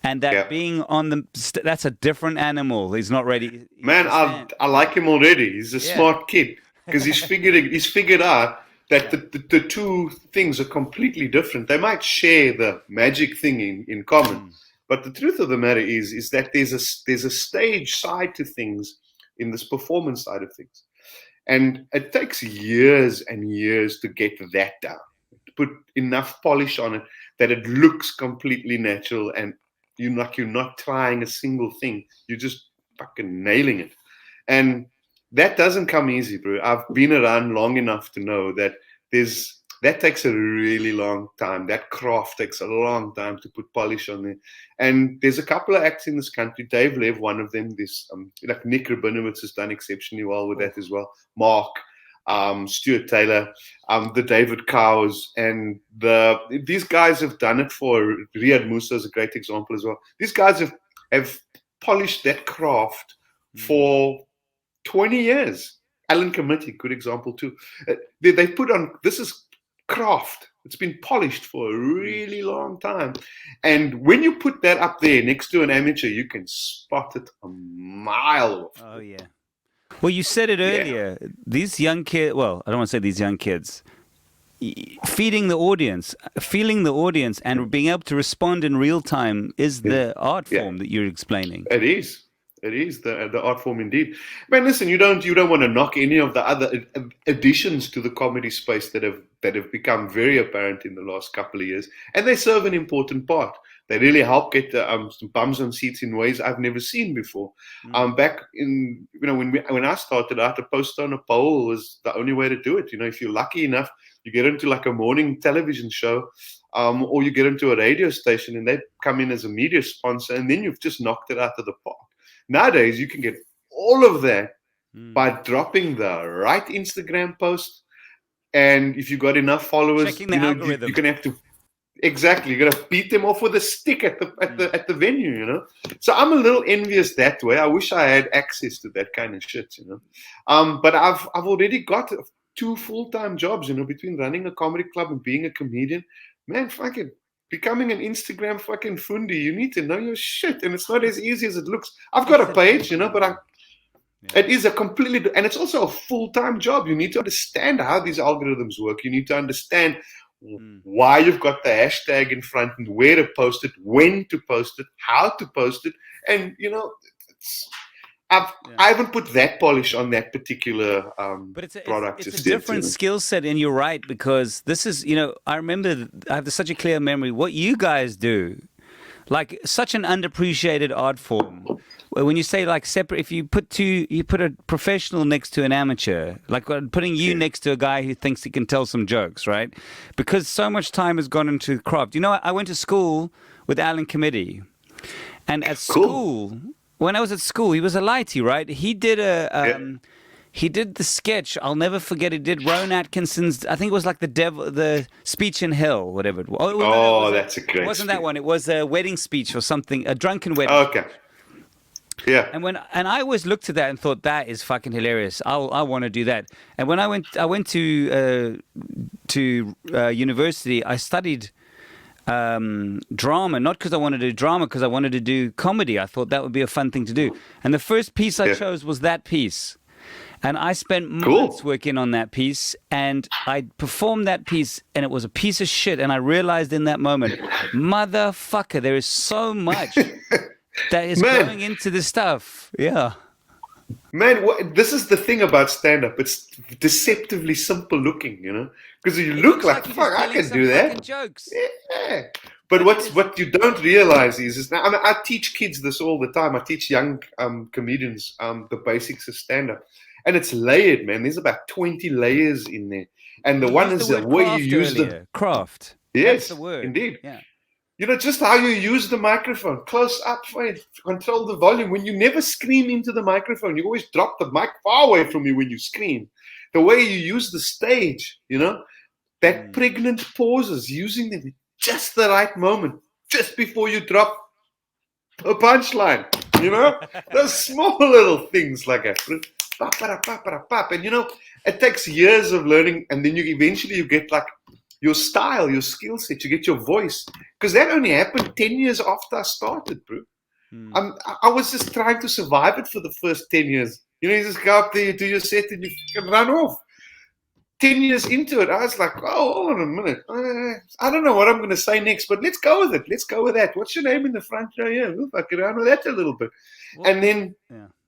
And that being on that's a different animal. He's not ready. Man, I like him already. He's a smart kid because he's figured out that the two things are completely different. They might share the magic thing in common. But the truth of the matter is that there's a stage side to things in this performance side of things. And it takes years and years to get that down. put enough polish on it that it looks completely natural, and you're not trying a single thing. You're just fucking nailing it. And that doesn't come easy, bro. I've been around long enough to know that that takes a really long time. That craft takes a long time to put polish on there. And there's a couple of acts in this country. Dave Lev, one of them. This like Nick Rabinowitz has done exceptionally well with that as well. Mark, Stuart Taylor, the David Cowes, and these guys have done it for Riyad Musa is a great example as well. These guys have polished that craft for 20 years. Alan Committee, good example too. They put on, this is craft. It's been polished for a really long time. And when you put that up there next to an amateur, you can spot it a mile off. Oh, yeah. Well, you said it earlier. Yeah. These young kids, well, I don't want to say these young kids, feeding the audience, feeling the audience, and being able to respond in real time is the art form that you're explaining. It is. It is the art form indeed. Man, listen, you don't want to knock any of the other additions to the comedy space that have become very apparent in the last couple of years, and they serve an important part. They really help get some bums on seats in ways I've never seen before. Back in when I started out, a poster on a pole was the only way to do it. If you're lucky enough, you get into like a morning television show, or you get into a radio station, and they come in as a media sponsor, and then you've just knocked it out of the park. Nowadays, you can get all of that by dropping the right Instagram post, and if you've got enough followers, checking the algorithm. You're gonna have to you're gonna beat them off with a stick at the venue. So I'm a little envious that way. I wish I had access to that kind of shit. But I've already got 2 full-time jobs. Between running a comedy club and being a comedian. Man, fucking. Becoming an Instagram fucking fundi, you need to know your shit, and it's not as easy as it looks. I've got a page, but it is a completely, and it's also a full-time job. You need to understand how these algorithms work. You need to understand why you've got the hashtag in front and where to post it, when to post it, how to post it, and I haven't put that polish on that particular but it's product. It's a different skill set, and you're right, because this is, I remember, I have such a clear memory. What you guys do, like such an underappreciated art form. When you say like separate, if you put a professional next to an amateur, like putting you next to a guy who thinks he can tell some jokes, right? Because so much time has gone into craft. I went to school with Alan Committee, and at school. When I was at school, he was a lighty, right? He did he did the sketch. I'll never forget. He did Rowan Atkinson's. I think it was like the speech in hell, whatever it was. That's a great. It wasn't that one. It was a wedding speech or something, a drunken wedding. Okay. Yeah. And I always looked at that and thought that is fucking hilarious. I want to do that. And when I went to university, I studied drama, not because I wanted to do drama, because I wanted to do comedy. I thought that would be a fun thing to do. And the first piece I chose was that piece. And I spent months working on that piece, and I performed that piece, and it was a piece of shit. And I realized in that moment, motherfucker, there is so much that is going into this stuff. Yeah. Man, this is the thing about stand-up. It's deceptively simple looking, because you look like fuck, I can do that. Jokes. Yeah. But what you don't realize is now, I teach kids this all the time. I teach young comedians the basics of stand-up, and it's layered, man. There's about 20 layers in there, and the one is the way you use the craft. Yes, that's the word. Indeed. Yeah. Just how you use the microphone, close up, control the volume. When you never scream into the microphone, you always drop the mic far away from you when you scream. The way you use the stage, that pregnant pauses, using them at just the right moment, just before you drop a punchline, those small little things like that. And it takes years of learning, and then eventually you get like your style, your skill set, you get your voice. Because that only happened 10 years after I started, bro. I was just trying to survive it for the first 10 years. You just go up there, you do your set, and you can run off. 10 years into it, I was like, oh, hold on a minute. I don't know what I'm going to say next, but let's go with it. Let's go with that. What's your name in the front row? Yeah, we'll fuck around with that a little bit. Well, and then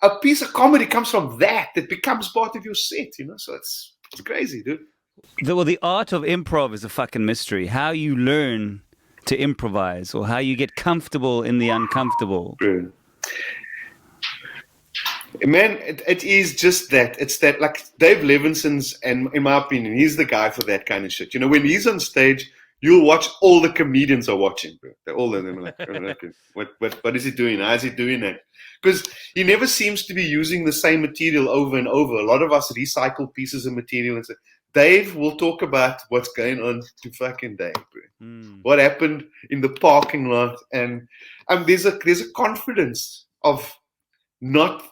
a piece of comedy comes from that becomes part of your set, So it's crazy, dude. The art of improv is a fucking mystery. How you learn to improvise or how you get comfortable in the uncomfortable. True. Man, it is just that. It's that, like Dave Levinson's, and in my opinion, he's the guy for that kind of shit. You know, when he's on stage, you'll watch all the comedians are watching, bro. They're all of them like, oh, okay. What is he doing? How is he doing that? Because he never seems to be using the same material over and over. A lot of us recycle pieces of material and say, Dave will talk about what's going on to fucking Dave, bro. What happened in the parking lot, and there's a confidence of not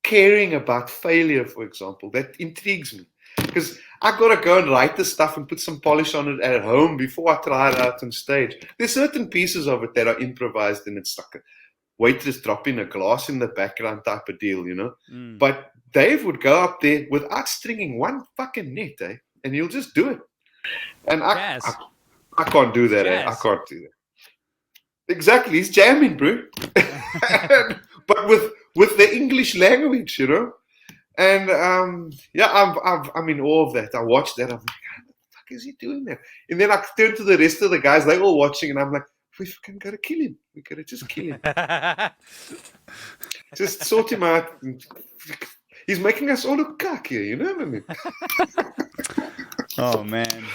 caring about failure, for example, that intrigues me. Because I've got to go and write this stuff and put some polish on it at home before I try it out on stage. There's certain pieces of it that are improvised, and it's like a waitress dropping a glass in the background type of deal, you know. But Dave would go up there without stringing one fucking net, and he'll just do it. And I can't do that, I can't do that. Exactly, he's jamming, bro. But with the English language, you know. And I'm in awe of that. I watched that. I'm like, how the fuck is he doing that? And then I turn to the rest of the guys. They're all watching, and I'm like, we fucking gotta kill him. We gotta just kill him. Just sort him out. He's making us all look cocky, you know what I mean? Oh man,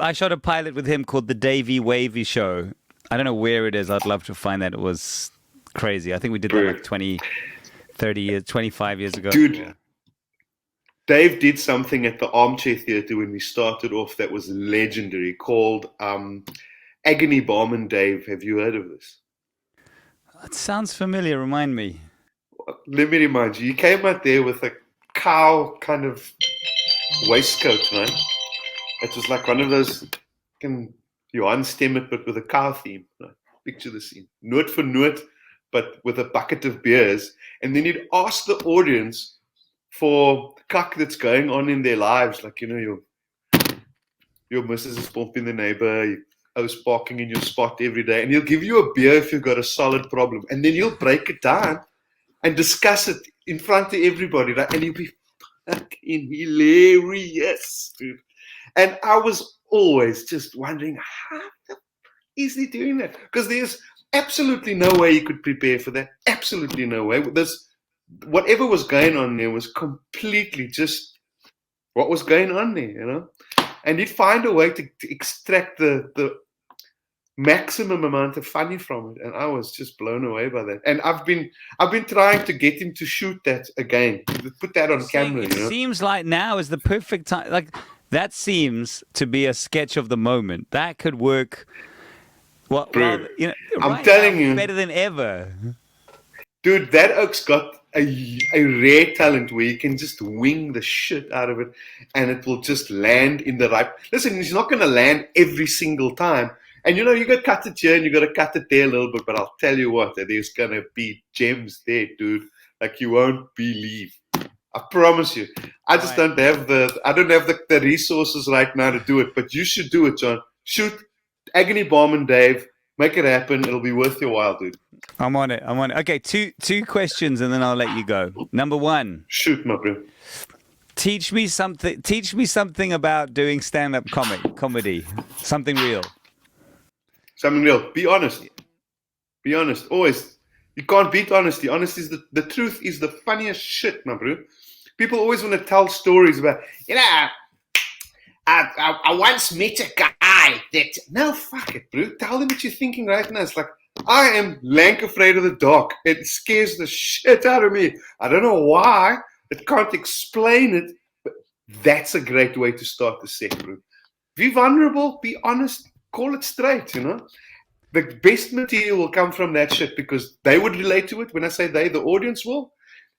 I shot a pilot with him called the Davey Wavy Show. I don't know where it is. I'd love to find that. It was crazy. I think we did that like 20, 30 years, 25 years ago. Dude, Dave did something at the Armchair Theatre when we started off that was legendary, called Agony Bomb and Dave. Have you heard of this? That sounds familiar. Remind me. Let me remind you. You came out there with a cow kind of waistcoat, man. It was like one of those, you unstem it, but with a cow theme. Right? Picture the scene. Note for note, but with a bucket of beers. And then you'd ask the audience for cuck that's going on in their lives. Like, you know, your missus is pumping the neighbor, your house parking in your spot every day. And he'll give you a beer if you've got a solid problem. And then you'll break it down and discuss it in front of everybody. Right? And you'll be fucking hilarious, dude. And I was always just wondering, how the is he doing that? Because there's absolutely no way you could prepare for that. Absolutely no way. Whatever was going on there was completely just what was going on there, you know? And he'd find a way to extract the maximum amount of funny from it. And I was just blown away by that. And I've been trying to get him to shoot that again. Put that on camera, It seems like now is the perfect time. Like, that seems to be a sketch of the moment. That could work. Well, you know, I'm telling you, better than ever. Dude, that oak's got a rare talent where you can just wing the shit out of it, and it will just land in the right. Listen, he's not going to land every single time, and you know you got to cut it here and you got to cut it there a little bit. But I'll tell you what, there's going to be gems there, dude, like you won't believe. I promise you. I just don't have the resources right now to do it, but you should do it, John. Shoot Agony Bomb and Dave. Make it happen. It'll be worth your while, dude. I'm on it. Okay, two questions, and then I'll let you go. Number one. Shoot, my friend. Teach me something about doing stand-up comedy. Something real. Something real. Be honest. Be honest. Always. You can't beat honesty. Honesty is the truth is the funniest shit, my bro. People always want to tell stories about, you know, I once met a guy that... No, fuck it, bro. Tell them what you're thinking right now. It's like, I am lank afraid of the dark. It scares the shit out of me. I don't know why. It can't explain it. But that's a great way to start the set, bro. Be vulnerable. Be honest. Call it straight, you know. The best material will come from that shit because they would relate to it. When I say they, the audience will.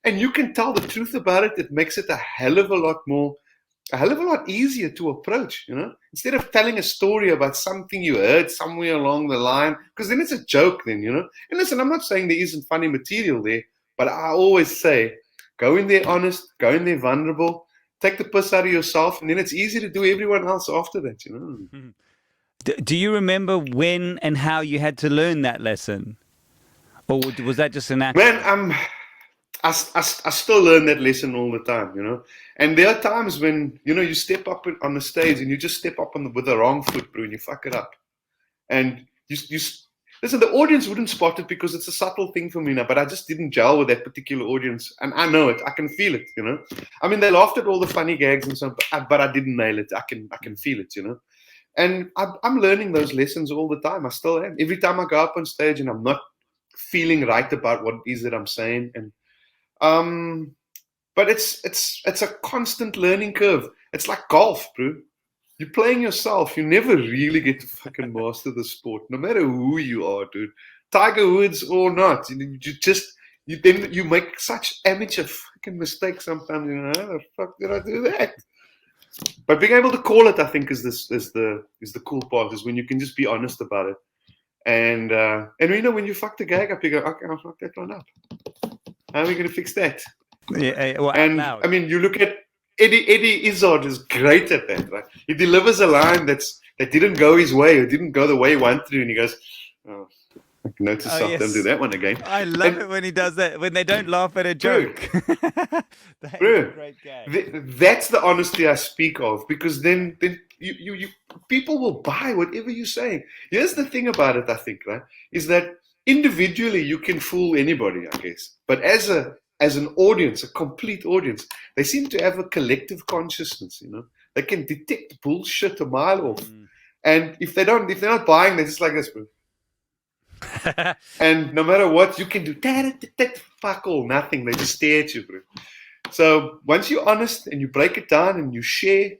And you can tell the truth about it. It makes it a hell of a lot easier to approach, you know, instead of telling a story about something you heard somewhere along the line, because then it's a joke then, you know. And listen, I'm not saying there isn't funny material there, but I always say, go in there honest, go in there vulnerable, take the piss out of yourself, and then it's easy to do everyone else after that, you know. Do you remember when and how you had to learn that lesson? Or was that just an act? Man, I still learn that lesson all the time, you know. And there are times when, you know, you step up on the stage and you just step up with the wrong foot, bro, and you fuck it up. And you listen, the audience wouldn't spot it because it's a subtle thing for me now, but I just didn't gel with that particular audience. And I know it. I can feel it, you know. I mean, they laughed at all the funny gags and so on, but I didn't nail it. I can feel it, you know. And I'm learning those lessons all the time. I still am. Every time I go up on stage and I'm not feeling right about what it is that I'm saying. And but it's a constant learning curve. It's like golf, bro. You're playing yourself. You never really get to fucking master the sport, no matter who you are, dude. Tiger Woods or not, you make such amateur fucking mistakes sometimes. You know, how the fuck did I do that? But being able to call it, I think, is the cool part. Is when you can just be honest about it. And you know, when you fuck the gag up, you go, okay, I'll fuck that one up. How are we going to fix that? Yeah, well, and I mean, you look at Eddie Izzard is great at that. Right? He delivers a line that didn't go his way or didn't go the way he wanted to, and he goes, "Oh, note to self, don't do that one again." I love it when he does that. When they don't laugh at a joke. That's a great gag. That's the honesty I speak of, because then you people will buy whatever you're saying. Here's the thing about it, I think, right, is that individually you can fool anybody, I guess, but as an audience, a complete audience, they seem to have a collective consciousness. You know, they can detect bullshit a mile off, and if they're not buying, they're just like this, bro. And no matter what you can do, fuck all, nothing. They just stare at you, bro. So once you're honest and you break it down and you share,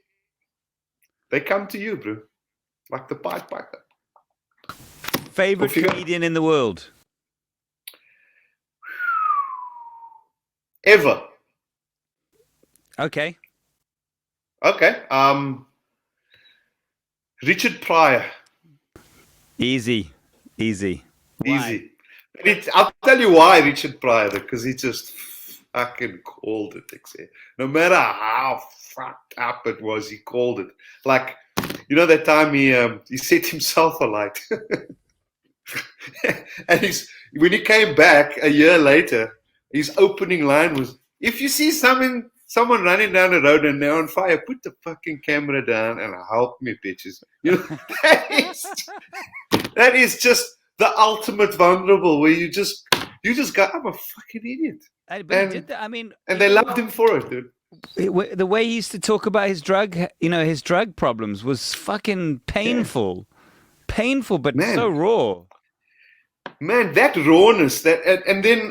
they come to you, bro, like the Pied Piper. Favorite comedian in the world? Ever. Okay. Richard Pryor. Easy. Why? I'll tell you why Richard Pryor, because he just fucking called it. No matter how fucked up it was, he called it. Like, you know, that time he set himself alight. And when he came back a year later, his opening line was, "If you see someone running down the road and they're on fire, put the fucking camera down and help me, bitches." You know, that is just the ultimate vulnerable, where you just go, "I'm a fucking idiot." But he did that. I mean, and they loved him for it, dude. The way he used to talk about his drug problems was fucking painful. Yeah. Painful, but so raw. Man, that rawness, and then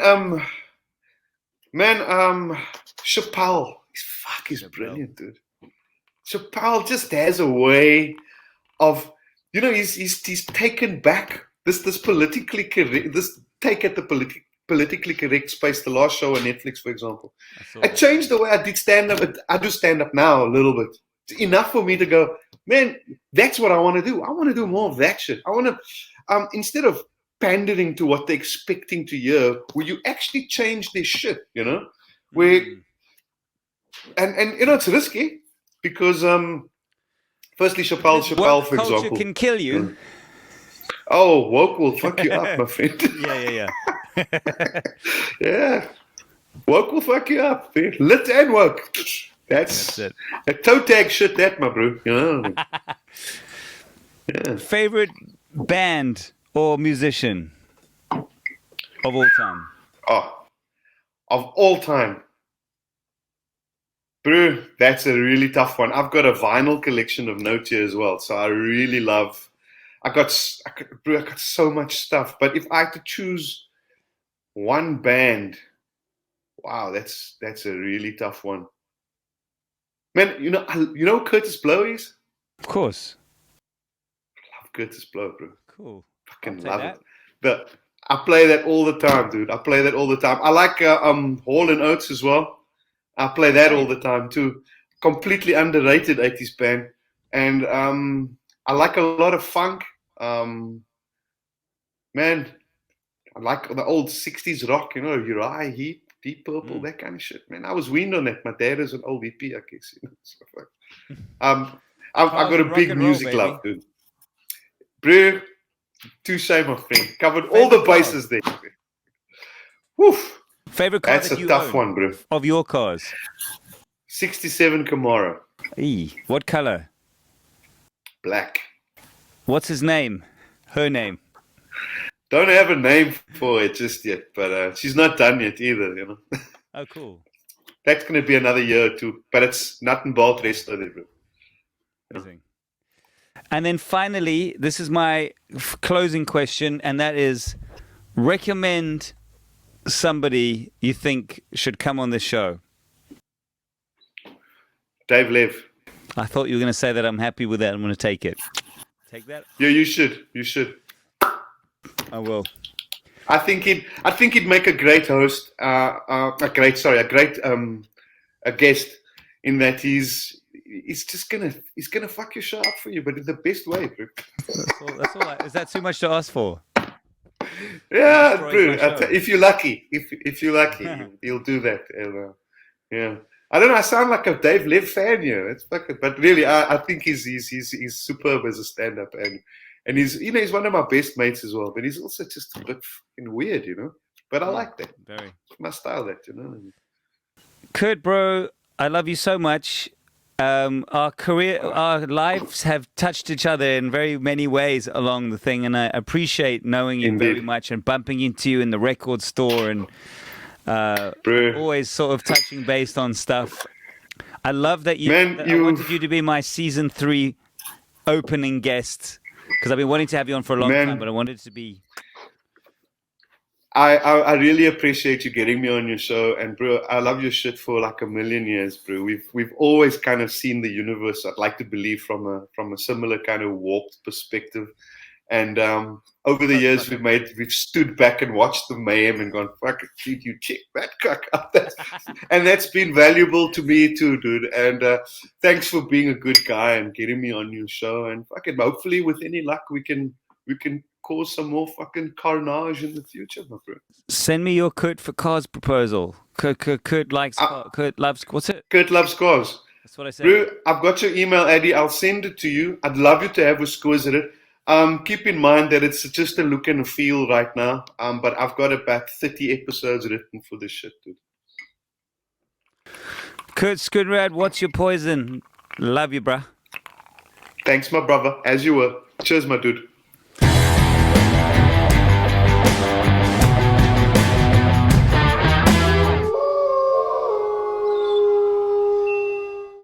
Chappelle, he's brilliant, dude. Chappelle just has a way of, you know, he's taken back this politically correct, this take at the politically correct space. The last show on Netflix, for example, I changed the way I did stand up. I do stand up now a little bit. It's enough for me to go, man, that's what I want to do. I want to do more of that shit. I want to, instead of pandering to what they're expecting to hear, where you actually change their shit, you know, where, and you know, it's risky because, firstly, Chappelle, for example, culture can kill you. Oh, woke will fuck you up, my friend. Yeah. Yeah, woke will fuck you up. Man. Lit and woke. That's it. A toe tag shit, that, my bro. You know? Yeah. Favorite band or musician of all time? Oh, of all time. Bro, that's a really tough one. I've got a vinyl collection of notes here as well, so I really love. I got so much stuff. But if I had to choose one band, wow, that's a really tough one. Man, you know who Curtis Blow is? Of course. I love Curtis Blow, bro. Cool. Fucking love it. I play that all the time, dude. I play that all the time. I like Hall and Oates as well. I play that all the time too. Completely underrated 80s band. And I like a lot of funk. Man, I like the old 60s rock, you know, Uriah Heep, Deep Purple, that kind of shit, man. I was weaned on that. My dad is an old EP, I guess. You know, stuff like. I've got a big music love, dude. Bro, touche, my friend. Covered all the bases there. Woof. Favorite car That's that a you tough own one, bro. of your cars? 67 Camaro, What color? black. What's his name? Her name? Don't have a name for it just yet, but she's not done yet either, you know. Oh, cool. That's going to be another year or two, but it's nut and bolt rest of it, bro. Amazing. And then finally, this is my closing question, and that is, recommend somebody you think should come on this show. Dave Lev. I thought you were going to say that. I'm happy with that. I'm going to take it. Take that? Yeah, you should. You should. I will. I think he'd make a great host, a great a guest, in that he's gonna fuck your show up for you, but in the best way, bro. That's all. Is that too much to ask for? Yeah, bro. If you're lucky, he'll do that. And, yeah, I don't know. I sound like a Dave Lev fan here. It's fucking, but really, I think he's superb as a stand-up, and he's one of my best mates as well. But he's also just a bit fucking weird, you know. But I like that. Very. It's my style, that, you know. Kurt, bro, I love you so much. Our lives have touched each other in very many ways along the thing, and I appreciate knowing you very much and bumping into you in the record store and always sort of touching base on stuff. I love that I wanted you to be my season 3 opening guest, because I've been wanting to have you on for a long time, but I wanted it to be. I really appreciate you getting me on your show, and bro, I love your shit for like a million years, bro. We've always kind of seen the universe, I'd like to believe, from a similar kind of warped perspective. And over the years, we've stood back and watched the mayhem and gone, fuck it, dude, you check that cock up. And that's been valuable to me too, dude. And thanks for being a good guy and getting me on your show. And fuck it, hopefully with any luck, we can cause some more fucking carnage in the future, my friend. Send me your Kurt for Cars proposal. Kurt likes Kurt loves, what's it? Kurt loves cars. That's what I said. Bro, I've got your email, Addy. I'll send it to you. I'd love you to have a squeeze at it. Keep in mind that it's just a look and a feel right now. But I've got about 30 episodes written for this shit, dude. Kurt Schoonraad, what's your poison? Love you, bruh. Thanks, my brother. As you were. Cheers, my dude.